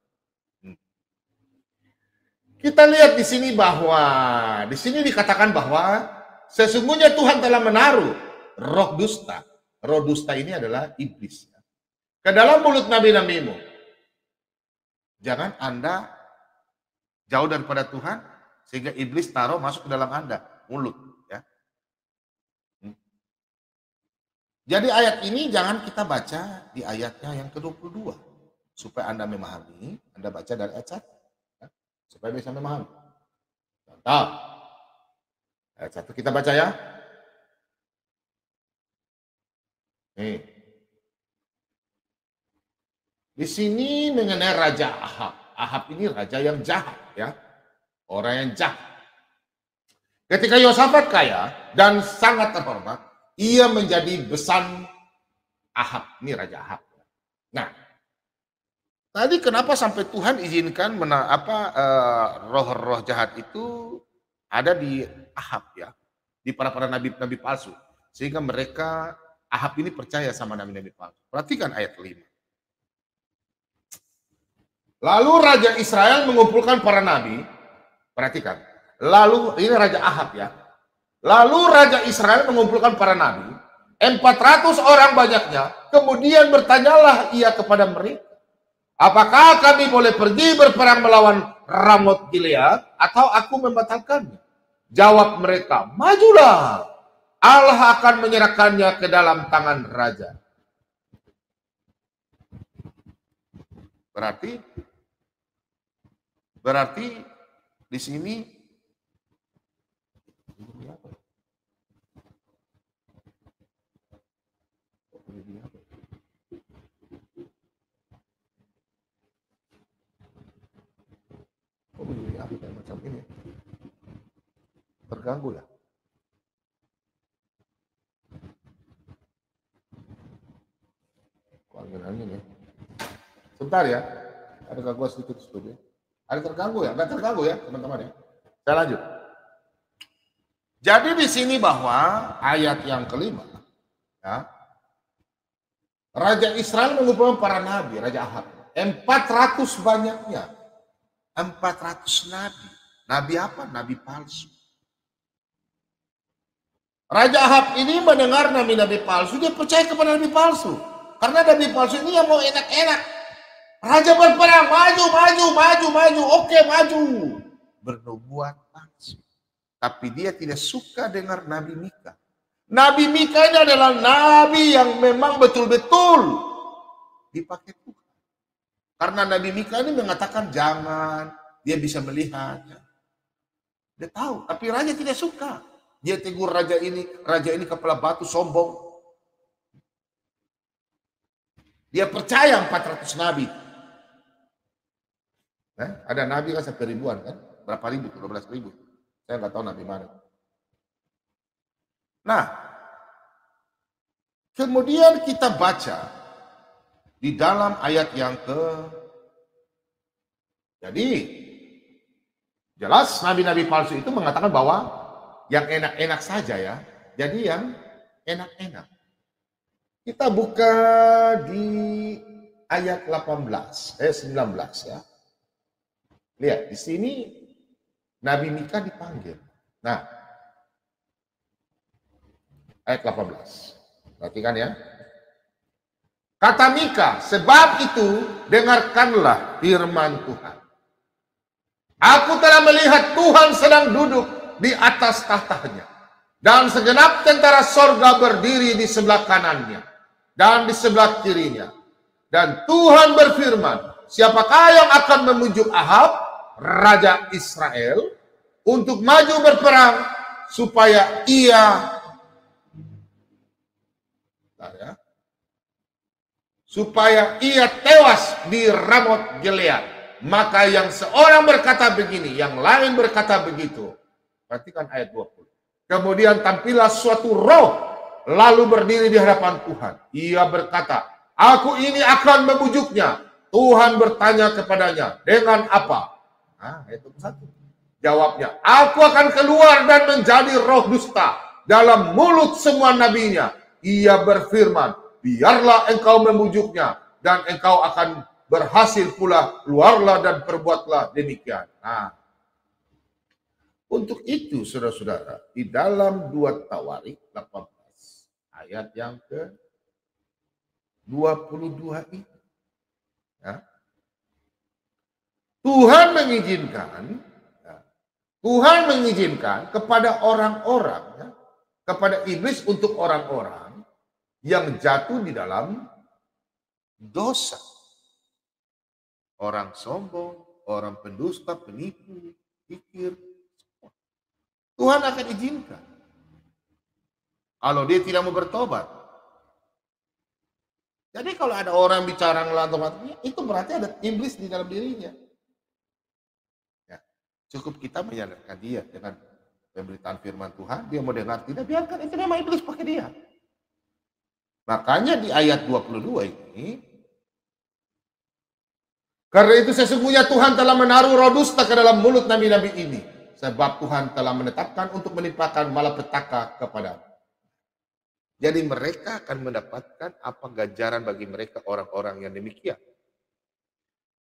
Kita lihat di sini bahwa di sini dikatakan bahwa sesungguhnya Tuhan telah menaruh roh dusta. Roh dusta ini adalah iblis ke dalam mulut nabi-nabimu. Jangan Anda jauh daripada Tuhan sehingga iblis taruh masuk ke dalam Anda, mulut ya. Jadi ayat ini jangan kita baca di ayatnya yang ke-22 supaya Anda memahami, Anda baca dari ayat 1 ya, supaya bisa memahami. Contoh ayat 1 kita baca ya. Nih. Di sini mengenai Raja Ahab. Ahab ini raja yang jahat ya. Orang yang jahat. Ketika Yosafat kaya dan sangat terhormat, ia menjadi besan Ahab. Ini Raja Ahab. Nah, tadi kenapa sampai Tuhan izinkan roh-roh jahat itu ada di Ahab ya, di para nabi-nabi palsu, sehingga mereka Ahab ini percaya sama nabi-nabi palsu. Perhatikan ayat 5. Lalu Raja Israel mengumpulkan para nabi. Perhatikan. Lalu ini Raja Ahab ya. Lalu Raja Israel mengumpulkan para nabi, 400 orang banyaknya. Kemudian bertanyalah ia kepada mereka, apakah kami boleh pergi berperang melawan Ramot Gilead atau aku membatalkannya? Jawab mereka, majulah, Allah akan menyerahkannya ke dalam tangan raja. Berarti di sini macam ini terganggu ya. Ini nih. Sebentar ya, ada gangguan sedikit studio. Ada terganggu ya? Nggak terganggu ya teman-teman ya. Saya lanjut. Jadi di sini bahwa ayat yang kelima, ya, Raja Israel mengumpulkan para nabi, Raja Ahab, 400 banyaknya, 400 nabi. Nabi apa? Nabi palsu. Raja Ahab ini mendengar nabi-nabi palsu, dia percaya kepada nabi palsu. Karena nabi palsu ini yang mau enak-enak. Raja berperang, maju, oke maju. Bernubuat palsu. Tapi dia tidak suka dengar Nabi Mika. Nabi Mika ini adalah nabi yang memang betul-betul dipakai Tuhan. Karena Nabi Mika ini mengatakan jangan, dia bisa melihat. Dia tahu, tapi raja tidak suka. Dia tegur raja ini kepala batu, sombong. Dia percaya 400 nabi. Ada nabi kan sampai ribuan kan? Berapa ribu? 12 ribu. Saya nggak tahu nabi mana. Nah, kemudian kita baca di dalam ayat yang jadi jelas nabi-nabi palsu itu mengatakan bahwa yang enak-enak saja ya. Jadi yang enak-enak. Kita buka di ayat 19 ya. Lihat di sini Nabi Mika dipanggil. Nah, ayat 18. Perhatikan ya. Kata Mika, sebab itu dengarkanlah firman Tuhan. Aku telah melihat Tuhan sedang duduk di atas tahtanya, dan segenap tentara sorga berdiri di sebelah kanannya dan di sebelah kirinya. Dan Tuhan berfirman, siapakah yang akan memujuk Ahab, raja Israel, untuk maju berperang supaya ia tewas di Ramot Gilead. Maka yang seorang berkata begini, yang lain berkata begitu. Perhatikan ayat 20. Kemudian tampillah suatu roh lalu berdiri di hadapan Tuhan. Ia berkata, aku ini akan membujuknya. Tuhan bertanya kepadanya, dengan apa? Ayat 21. Jawabnya, aku akan keluar dan menjadi roh dusta dalam mulut semua nabinya. Ia berfirman, biarlah engkau membujuknya, dan engkau akan berhasil pula, keluarlah dan perbuatlah demikian. Untuk itu saudara-saudara, di dalam 2 Tawarik 18 ayat yang ke-22 ini, Tuhan mengizinkan kepada orang-orang, kepada iblis untuk orang-orang yang jatuh di dalam dosa. Orang sombong, orang pendusta, penipu, pikir. Tuhan akan izinkan. Kalau dia tidak mau bertobat. Jadi kalau ada orang bicara ngelantung-lantung, itu berarti ada iblis di dalam dirinya. Ya, cukup kita menyadarkan dia dengan pemberitaan firman Tuhan, dia mau dengar tidak, biarkan itu memang iblis pakai dia. Makanya di ayat 22 ini, karena itu sesungguhnya Tuhan telah menaruh roh dusta ke dalam mulut nabi-nabi ini. Sebab Tuhan telah menetapkan untuk menimpakan malapetaka kepada. Jadi mereka akan mendapatkan apa ganjaran bagi mereka orang-orang yang demikian.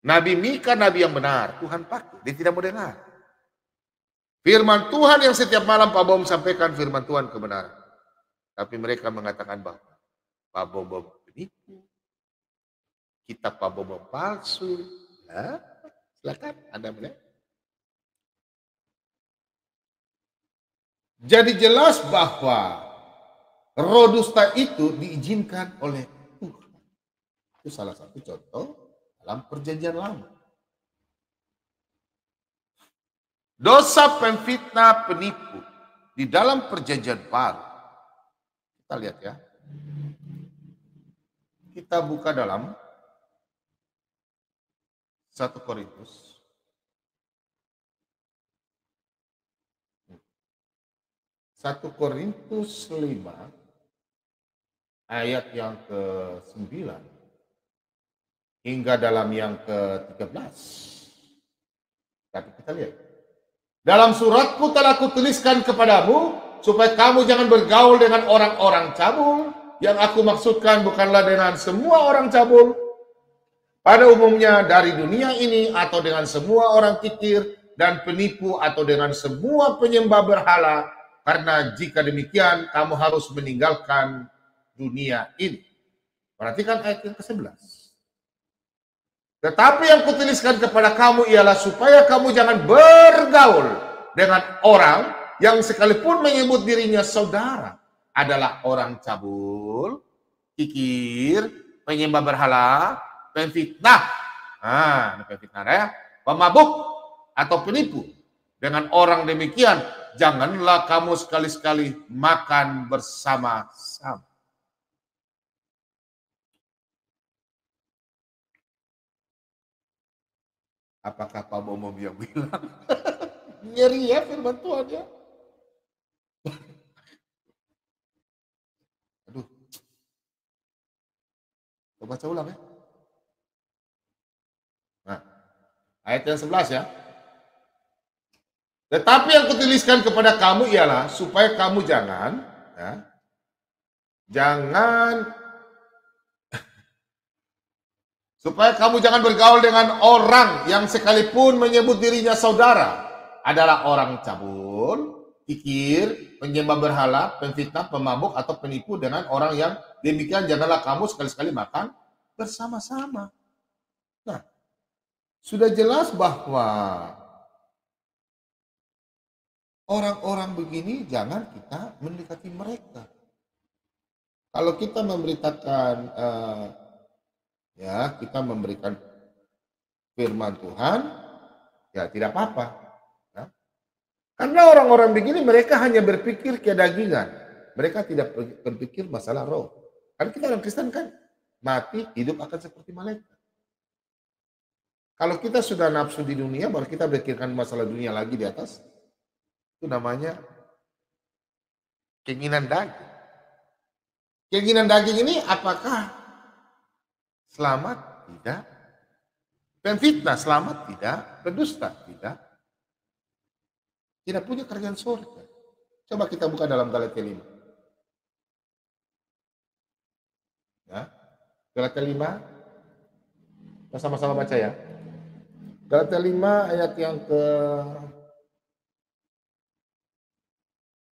Nabi Mika, nabi yang benar, Tuhan pakai. Dia tidak mau dengar. Firman Tuhan yang setiap malam Pak Bom sampaikan firman Tuhan kebenaran. Tapi mereka mengatakan bahwa Pak Bom penipu. Kitab Pak Bom palsu. Silakan Anda melihat. Jadi jelas bahwa roh dusta itu diizinkan oleh Tuhan. Itu salah satu contoh dalam perjanjian lama. Dosa pemfitnah, penipu di dalam perjanjian baru. Kita lihat ya. Kita buka dalam 1 Korintus. 1 Korintus 5 ayat yang ke-9 hingga dalam yang ke-13. Tapi kita lihat. Dalam suratku telah kutuliskan kepadamu supaya kamu jangan bergaul dengan orang-orang cabul. Yang aku maksudkan bukanlah dengan semua orang cabul pada umumnya dari dunia ini, atau dengan semua orang kikir dan penipu, atau dengan semua penyembah berhala, karena jika demikian kamu harus meninggalkan dunia ini. Perhatikan ayat yang ke-11. Tetapi yang kutuliskan kepada kamu ialah supaya kamu jangan bergaul dengan orang yang sekalipun menyebut dirinya saudara adalah orang cabul, kikir, penyembah berhala, pemfitnah. Pemfitnah ya, pemabuk atau penipu. Dengan orang demikian, janganlah kamu sekali-sekali makan bersama-sama. Apakah Pak Bomo yang bilang? Nyeri ya firman Tuhan ya. Aduh. Coba baca ulang ya. Nah, ayat yang 11 ya. Tetapi yang kutuliskan kepada kamu ialah supaya kamu jangan supaya kamu jangan bergaul dengan orang yang sekalipun menyebut dirinya saudara adalah orang cabul, kikir, penyembah berhala, pemfitnah, pemabuk, atau penipu dengan orang yang demikian janganlah kamu sekali-sekali makan bersama-sama. Nah, sudah jelas bahwa orang-orang begini jangan kita mendekati mereka. Kalau kita memberitakan, ya kita memberikan firman Tuhan, ya tidak apa-apa. Ya. Karena orang-orang begini mereka hanya berpikir kedagingan. Mereka tidak berpikir masalah roh. Karena kita orang Kristen kan mati, hidup akan seperti malaikat. Kalau kita sudah nafsu di dunia, baru kita berpikirkan masalah dunia lagi di atas. Itu namanya keinginan daging. Keinginan daging ini apakah selamat? Tidak. Pemfitnah selamat? Tidak. Pendusta? Tidak. Tidak punya kerjaan surga. Coba kita buka dalam Galatia 5. Ya. Galatia 5. Kita sama-sama baca ya. Galatia 5 ayat yang ke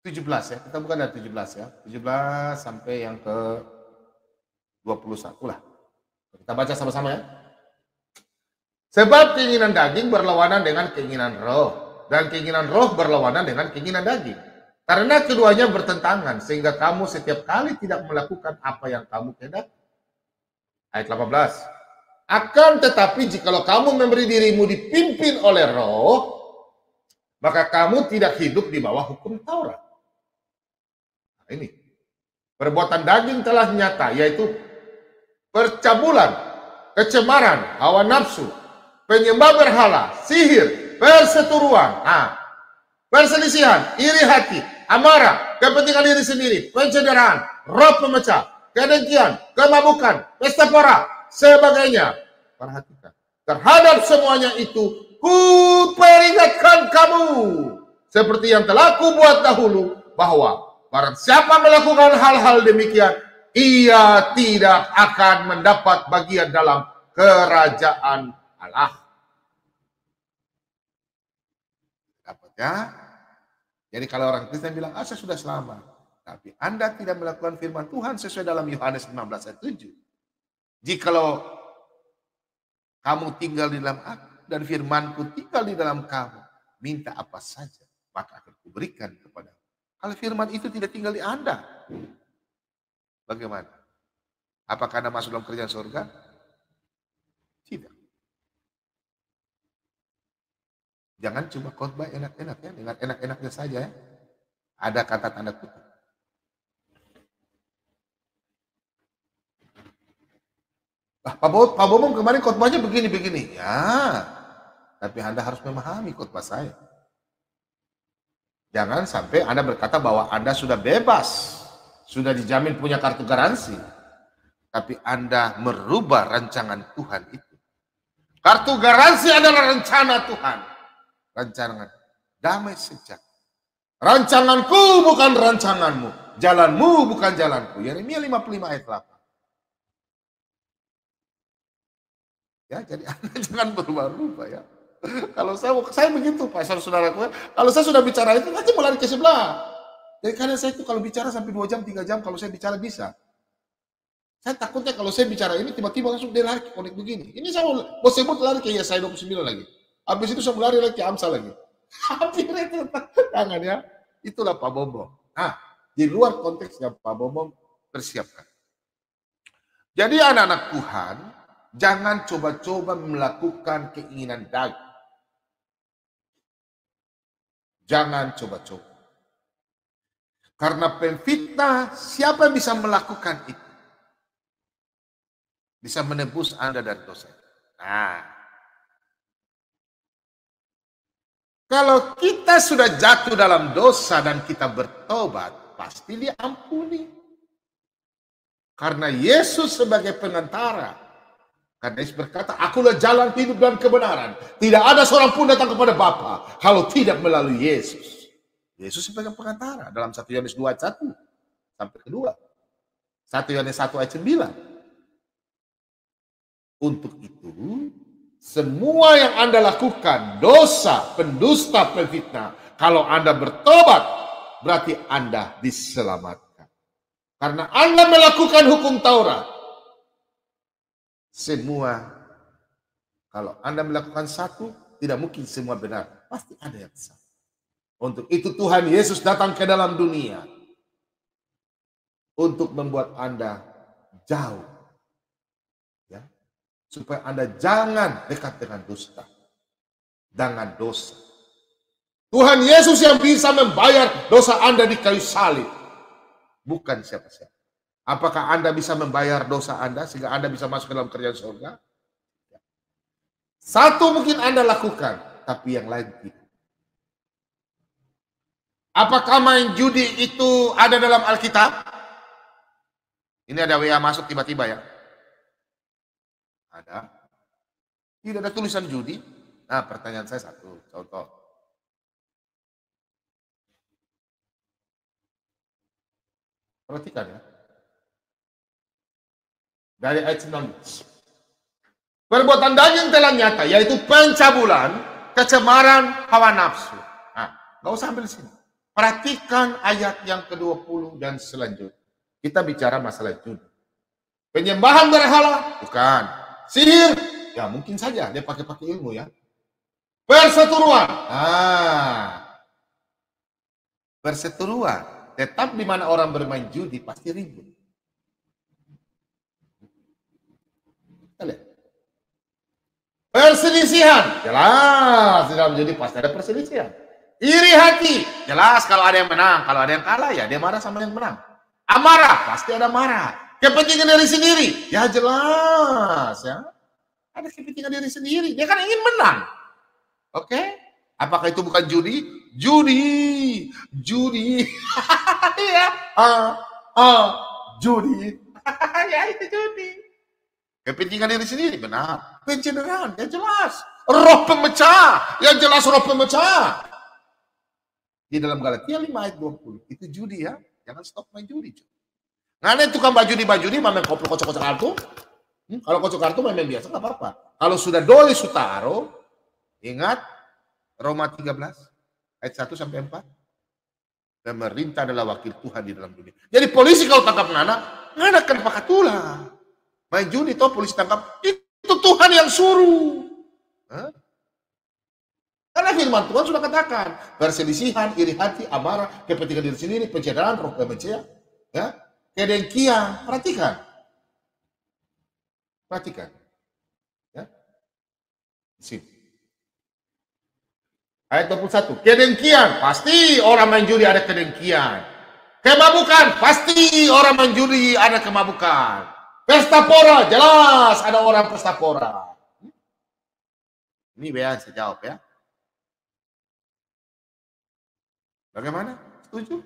17 ya. Kita buka dari 17 ya. 17 sampai yang ke 21 lah. Kita baca sama-sama ya. Sebab keinginan daging berlawanan dengan keinginan roh. Dan keinginan roh berlawanan dengan keinginan daging. Karena keduanya bertentangan. Sehingga kamu setiap kali tidak melakukan apa yang kamu kehendaki. Ayat 18. Akan tetapi jikalau kamu memberi dirimu dipimpin oleh roh, maka kamu tidak hidup di bawah hukum Taurat. Nah, ini. Perbuatan daging telah nyata, yaitu percabulan, kecemaran, hawa nafsu, penyembah berhala, sihir, perseteruan, perselisihan, iri hati, amarah, kepentingan diri sendiri, pencederaan, roh pemecah, kedengkian, kemabukan, pesta pora, sebagainya. Perhatikan. Terhadap semuanya itu, kuperingatkan kamu. Seperti yang telah kubuat dahulu, bahwa barang siapa melakukan hal-hal demikian, ia tidak akan mendapat bagian dalam kerajaan Allah. Dapat ya? Jadi kalau orang Kristen bilang, saya sudah selamat. Tapi Anda tidak melakukan firman Tuhan sesuai dalam Yohanes 15 ayat 7. Jikalau kamu tinggal di dalam aku dan firmanku tinggal di dalam kamu, minta apa saja, maka akan kuberikan kepadamu. Kalau firman itu tidak tinggal di Anda, bagaimana? Apakah Anda masuk dalam kerjaan surga? Tidak. Jangan cuma khotbah enak-enak ya, dengan enak-enaknya saja ya. Ada kata tanda kutip. Pak Bomong kemarin khotbahnya begini-begini. Ya, tapi Anda harus memahami khotbah saya. Jangan sampai Anda berkata bahwa Anda sudah bebas, sudah dijamin punya kartu garansi. Tapi Anda merubah rancangan Tuhan itu. Kartu garansi adalah rencana Tuhan. Rancangan damai sejahtera. Rancanganku bukan rancanganmu. Jalanmu bukan jalanku. Yeremia 55 ayat 8. Ya, jadi Anda jangan berubah-ubah ya. Kalau saya begitu Pak, saudara-saudaraku, kalau saya sudah bicara itu nanti mau lari ke sebelah. Jadi karena saya itu kalau bicara sampai 2 jam, 3 jam, kalau saya bicara bisa. Saya takutnya kalau saya bicara ini tiba-tiba langsung dia lari ke konek begini. Ini saya mau sebut lari ke Yesaya 29 lagi. Habis itu saya lari lagi ke Amsal lagi. Hampir itu tangan ya. Itulah Pak Bombong. Nah, di luar konteksnya Pak Bombong persiapkan. Jadi anak-anak Tuhan, jangan coba-coba melakukan keinginan daging. Jangan coba-coba. Karena pemfitnah, siapa yang bisa melakukan itu? Bisa menebus Anda dari dosa. Nah, kalau kita sudah jatuh dalam dosa dan kita bertobat, pasti diampuni. Karena Yesus sebagai pengantara. Karena Yesus berkata, akulah jalan, hidup, dan kebenaran. Tidak ada seorang pun datang kepada Bapa kalau tidak melalui Yesus. Yesus sebagai pengantara dalam 1 Yohanes 2 ayat 1 sampai kedua. 1 Yohanes 1 ayat 9. Untuk itu, semua yang Anda lakukan, dosa, pendusta, pemfitnah, kalau Anda bertobat, berarti Anda diselamatkan. Karena Anda melakukan hukum Taurat. Semua, kalau Anda melakukan satu, tidak mungkin semua benar. Pasti ada yang salah. Untuk itu Tuhan Yesus datang ke dalam dunia. Untuk membuat Anda jauh. Ya, supaya Anda jangan dekat dengan dusta. Dengan dosa. Tuhan Yesus yang bisa membayar dosa Anda di kayu salib. Bukan siapa-siapa. Apakah Anda bisa membayar dosa Anda sehingga Anda bisa masuk ke dalam kerajaan surga? Satu mungkin Anda lakukan, tapi yang lain tidak. Apakah main judi itu ada dalam Alkitab? Ini ada WA masuk tiba-tiba ya. Ada. Tidak ada tulisan judi. Nah, pertanyaan saya satu, contoh. Perhatikan ya. Dari ayat 19. Perbuatan daging telah nyata, yaitu pencabulan, kecemaran, hawa nafsu. Nah, nggak usah ambil sini. Perhatikan ayat yang ke-20 dan selanjutnya. Kita bicara masalah judi. Penyembahan berhala? Bukan. Sihir? Ya mungkin saja, dia pakai ilmu ya. Perseteruan? Perseteruan. Tetap di mana orang bermain judi pasti ribut. Kita lihat. Perselisihan, jelas di dalam judi pasti ada perselisihan. Iri hati, jelas kalau ada yang menang, kalau ada yang kalah ya dia marah sama yang menang. Amarah, pasti ada marah. Kepentingan diri sendiri, ya jelas ya. Ada kepentingan diri sendiri, dia kan ingin menang. Oke? Apakah itu bukan judi? Judi. Ya. Judi. Ya itu judi. Kepentingan diri sendiri, benar. Pencederaan, ya jelas. Roh pemecah, ya jelas roh pemecah. Di dalam Galatia 5 ayat 20, itu judi ya. Jangan stop main judi. Nggak tukang baju di main kocok-kocok kartu. Kalau kocok kartu main biasa, nggak apa-apa. Kalau sudah doli sutaro, ingat Roma 13 ayat 1 sampai 4. Pemerintah adalah wakil Tuhan di dalam dunia. Jadi polisi kalau tangkap ngana kan pakatulah. Main judi toh polisi tangkap, itu Tuhan yang suruh. Karena firman Tuhan sudah katakan, perselisihan, iri hati, amarah, kepentingan diri sendiri, pencederaan, roh kebencian, ya, kedengkian. Perhatikan. Ya. Di sini. Ayat 21. Kedengkian, pasti orang main judi ada kedengkian. Kemabukan, pasti orang main judi ada kemabukan. Pesta pora, jelas ada orang pesta pora. Ini biar saya jawab ya. Bagaimana? Setuju?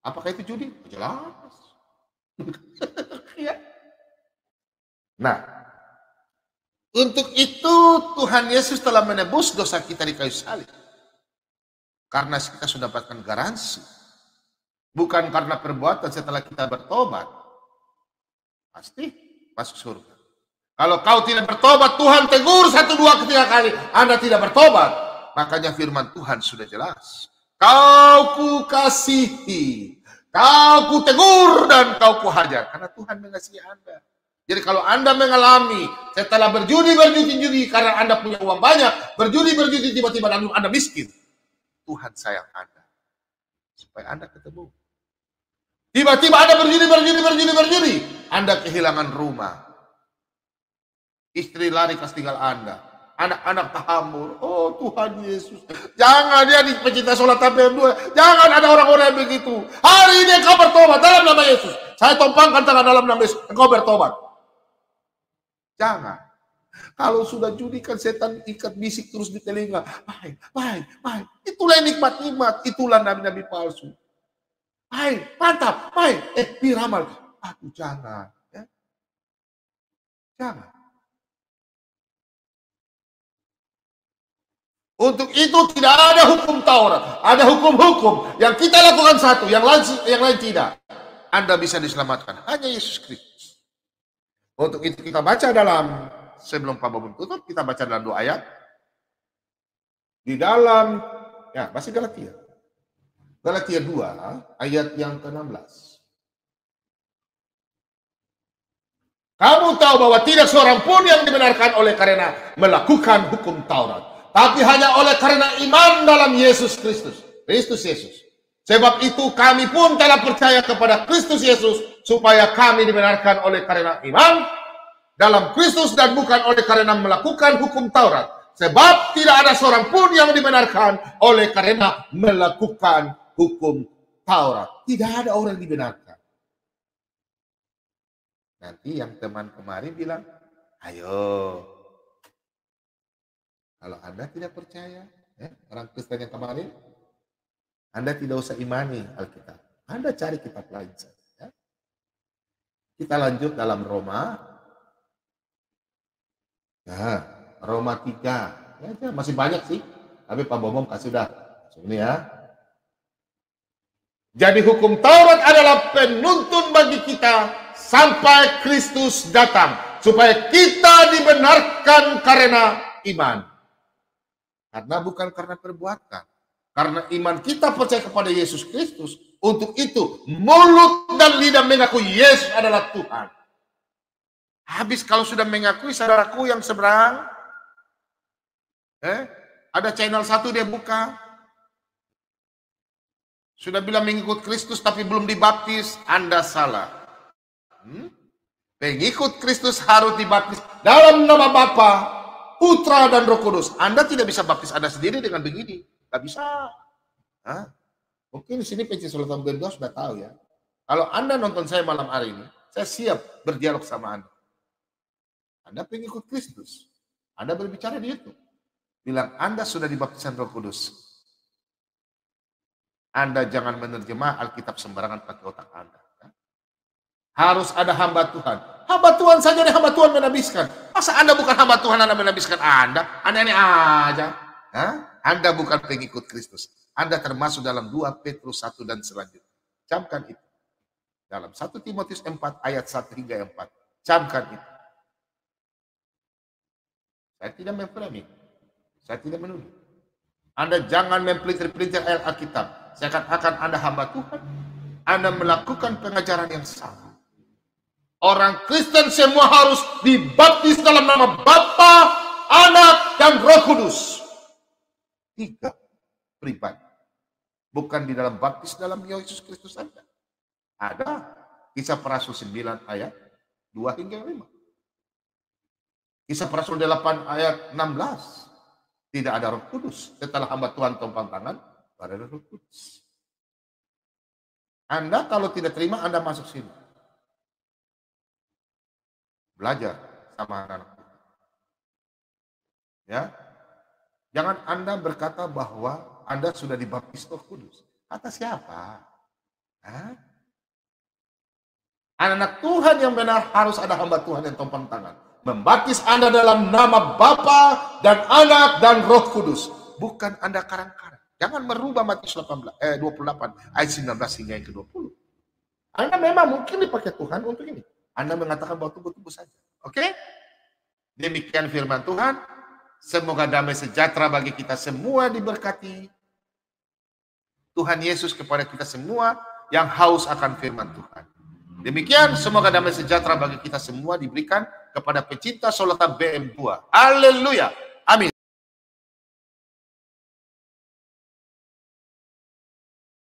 Apakah itu judi? Jelas. Ya. Nah, untuk itu Tuhan Yesus telah menebus dosa kita di kayu salib. Karena kita sudah dapatkan garansi. Bukan karena perbuatan setelah kita bertobat. Pasti masuk surga. Kalau kau tidak bertobat, Tuhan tegur 1, 2, 3 kali. Anda tidak bertobat. Makanya firman Tuhan sudah jelas. Kau ku kasihi, kau ku tegur, dan kau ku hajar. Karena Tuhan mengasihi Anda. Jadi kalau Anda mengalami setelah berjudi karena Anda punya uang banyak, berjudi tiba-tiba Anda miskin, Tuhan sayang Anda supaya Anda ketemu. Tiba-tiba Anda berjudi, Anda kehilangan rumah, istri lari ke tinggal Anda, anak-anak tahamur. Oh Tuhan Yesus, jangan dia di pecinta sholat TPM2, jangan ada orang-orang yang begitu. Hari ini engkau bertobat dalam nama Yesus. Saya tumpangkan tangan dalam nama Yesus, engkau bertobat. Jangan. Kalau sudah judi kan setan ikat bisik terus di telinga. Baik. Itulah nikmat-nikmat, itulah nabi-nabi palsu. Baik, mantap, baik. Diramal. Aduh jangan. Ya. Jangan. Untuk itu tidak ada hukum Taurat. Ada hukum-hukum. Yang kita lakukan satu, yang lain tidak. Anda bisa diselamatkan. Hanya Yesus Kristus. Untuk itu kita baca dalam, sebelum Pak Bobo tutup, kita baca dalam 2 ayat. Di dalam, ya masih Galatia. Galatia 2 ayat yang ke-16. Kamu tahu bahwa tidak seorang pun yang dibenarkan oleh karena melakukan hukum Taurat, tapi hanya oleh karena iman dalam Yesus Kristus. Kristus Yesus. Sebab itu kami pun telah percaya kepada Kristus Yesus, supaya kami dibenarkan oleh karena iman dalam Kristus dan bukan oleh karena melakukan hukum Taurat. Sebab tidak ada seorang pun yang dibenarkan oleh karena melakukan hukum Taurat. Tidak ada orang yang dibenarkan. Nanti yang teman kemarin bilang, ayo, kalau Anda tidak percaya, orang Kristen yang kemarin, Anda tidak usah imani Alkitab. Anda cari kitab lain saja. Kita lanjut dalam Roma. Nah, Roma 3. Ya, masih banyak sih. Tapi Pak Bomong kasih sudah. Ini ya. Jadi hukum Taurat adalah penuntun bagi kita sampai Kristus datang, supaya kita dibenarkan karena iman. Karena bukan karena perbuatan. Karena iman kita percaya kepada Yesus Kristus. Untuk itu mulut dan lidah mengaku Yesus adalah Tuhan. Habis kalau sudah mengakui, saudaraku yang seberang, ada channel 1 dia buka, sudah bilang mengikut Kristus tapi belum dibaptis, Anda salah. Pengikut Kristus harus dibaptis dalam nama Bapa, Putra dan Roh Kudus. Anda tidak bisa baptis Anda sendiri dengan begini, nggak bisa. Mungkin di sini PC Sultan Berdua sudah tahu ya. Kalau Anda nonton saya malam hari ini, saya siap berdialog sama Anda. Anda pengikut Kristus, Anda berbicara di YouTube, bilang Anda sudah dibaptisan Roh Kudus. Anda jangan menerjemah Alkitab sembarangan pakai otak Anda. Harus ada hamba Tuhan. Hamba Tuhan saja nih, hamba Tuhan menabiskan. Masa Anda bukan hamba Tuhan, Anda menabiskan Anda? Anda ini aja. Anda bukan pengikut Kristus. Anda termasuk dalam 2 Petrus 1 dan selanjutnya. Camkan itu. Dalam 1 Timotius 4 ayat 1 hingga 4. Camkan itu. Saya tidak memframing. Saya tidak menuduh. Anda jangan mempelintir-pelintir ayat Alkitab. Saya katakan Anda hamba Tuhan. Anda melakukan pengajaran yang salah. Orang Kristen semua harus dibaptis dalam nama Bapa, Anak, dan Roh Kudus. 3 pribadi. Bukan di dalam baptis dalam Yesus Kristus Anda. Ada Kisah Para Rasul 9 ayat 2 hingga 5. Kisah Para Rasul 8 ayat 16. Tidak ada Roh Kudus. Setelah hamba Tuhan tumpang tangan, pada Roh Kudus. Anda kalau tidak terima, Anda masuk sini. Belajar sama anak-anak. Ya. Jangan Anda berkata bahwa Anda sudah dibaptis Roh Kudus. Kata siapa? Anak Tuhan yang benar harus ada hamba Tuhan yang tumpang tangan. Membaptis Anda dalam nama Bapa dan Anak dan Roh Kudus. Bukan Anda karang-karang. Jangan merubah Matius 28 ayat 19 hingga yang ke-20. Anda memang mungkin dipakai Tuhan untuk ini. Anda mengatakan bahwa tubuh-tubuh saja. Oke? Demikian firman Tuhan. Semoga damai sejahtera bagi kita semua diberkati. Tuhan Yesus kepada kita semua yang haus akan firman Tuhan. Demikian, semoga damai sejahtera bagi kita semua diberikan kepada pecinta Solata BM2. Haleluya. Amin.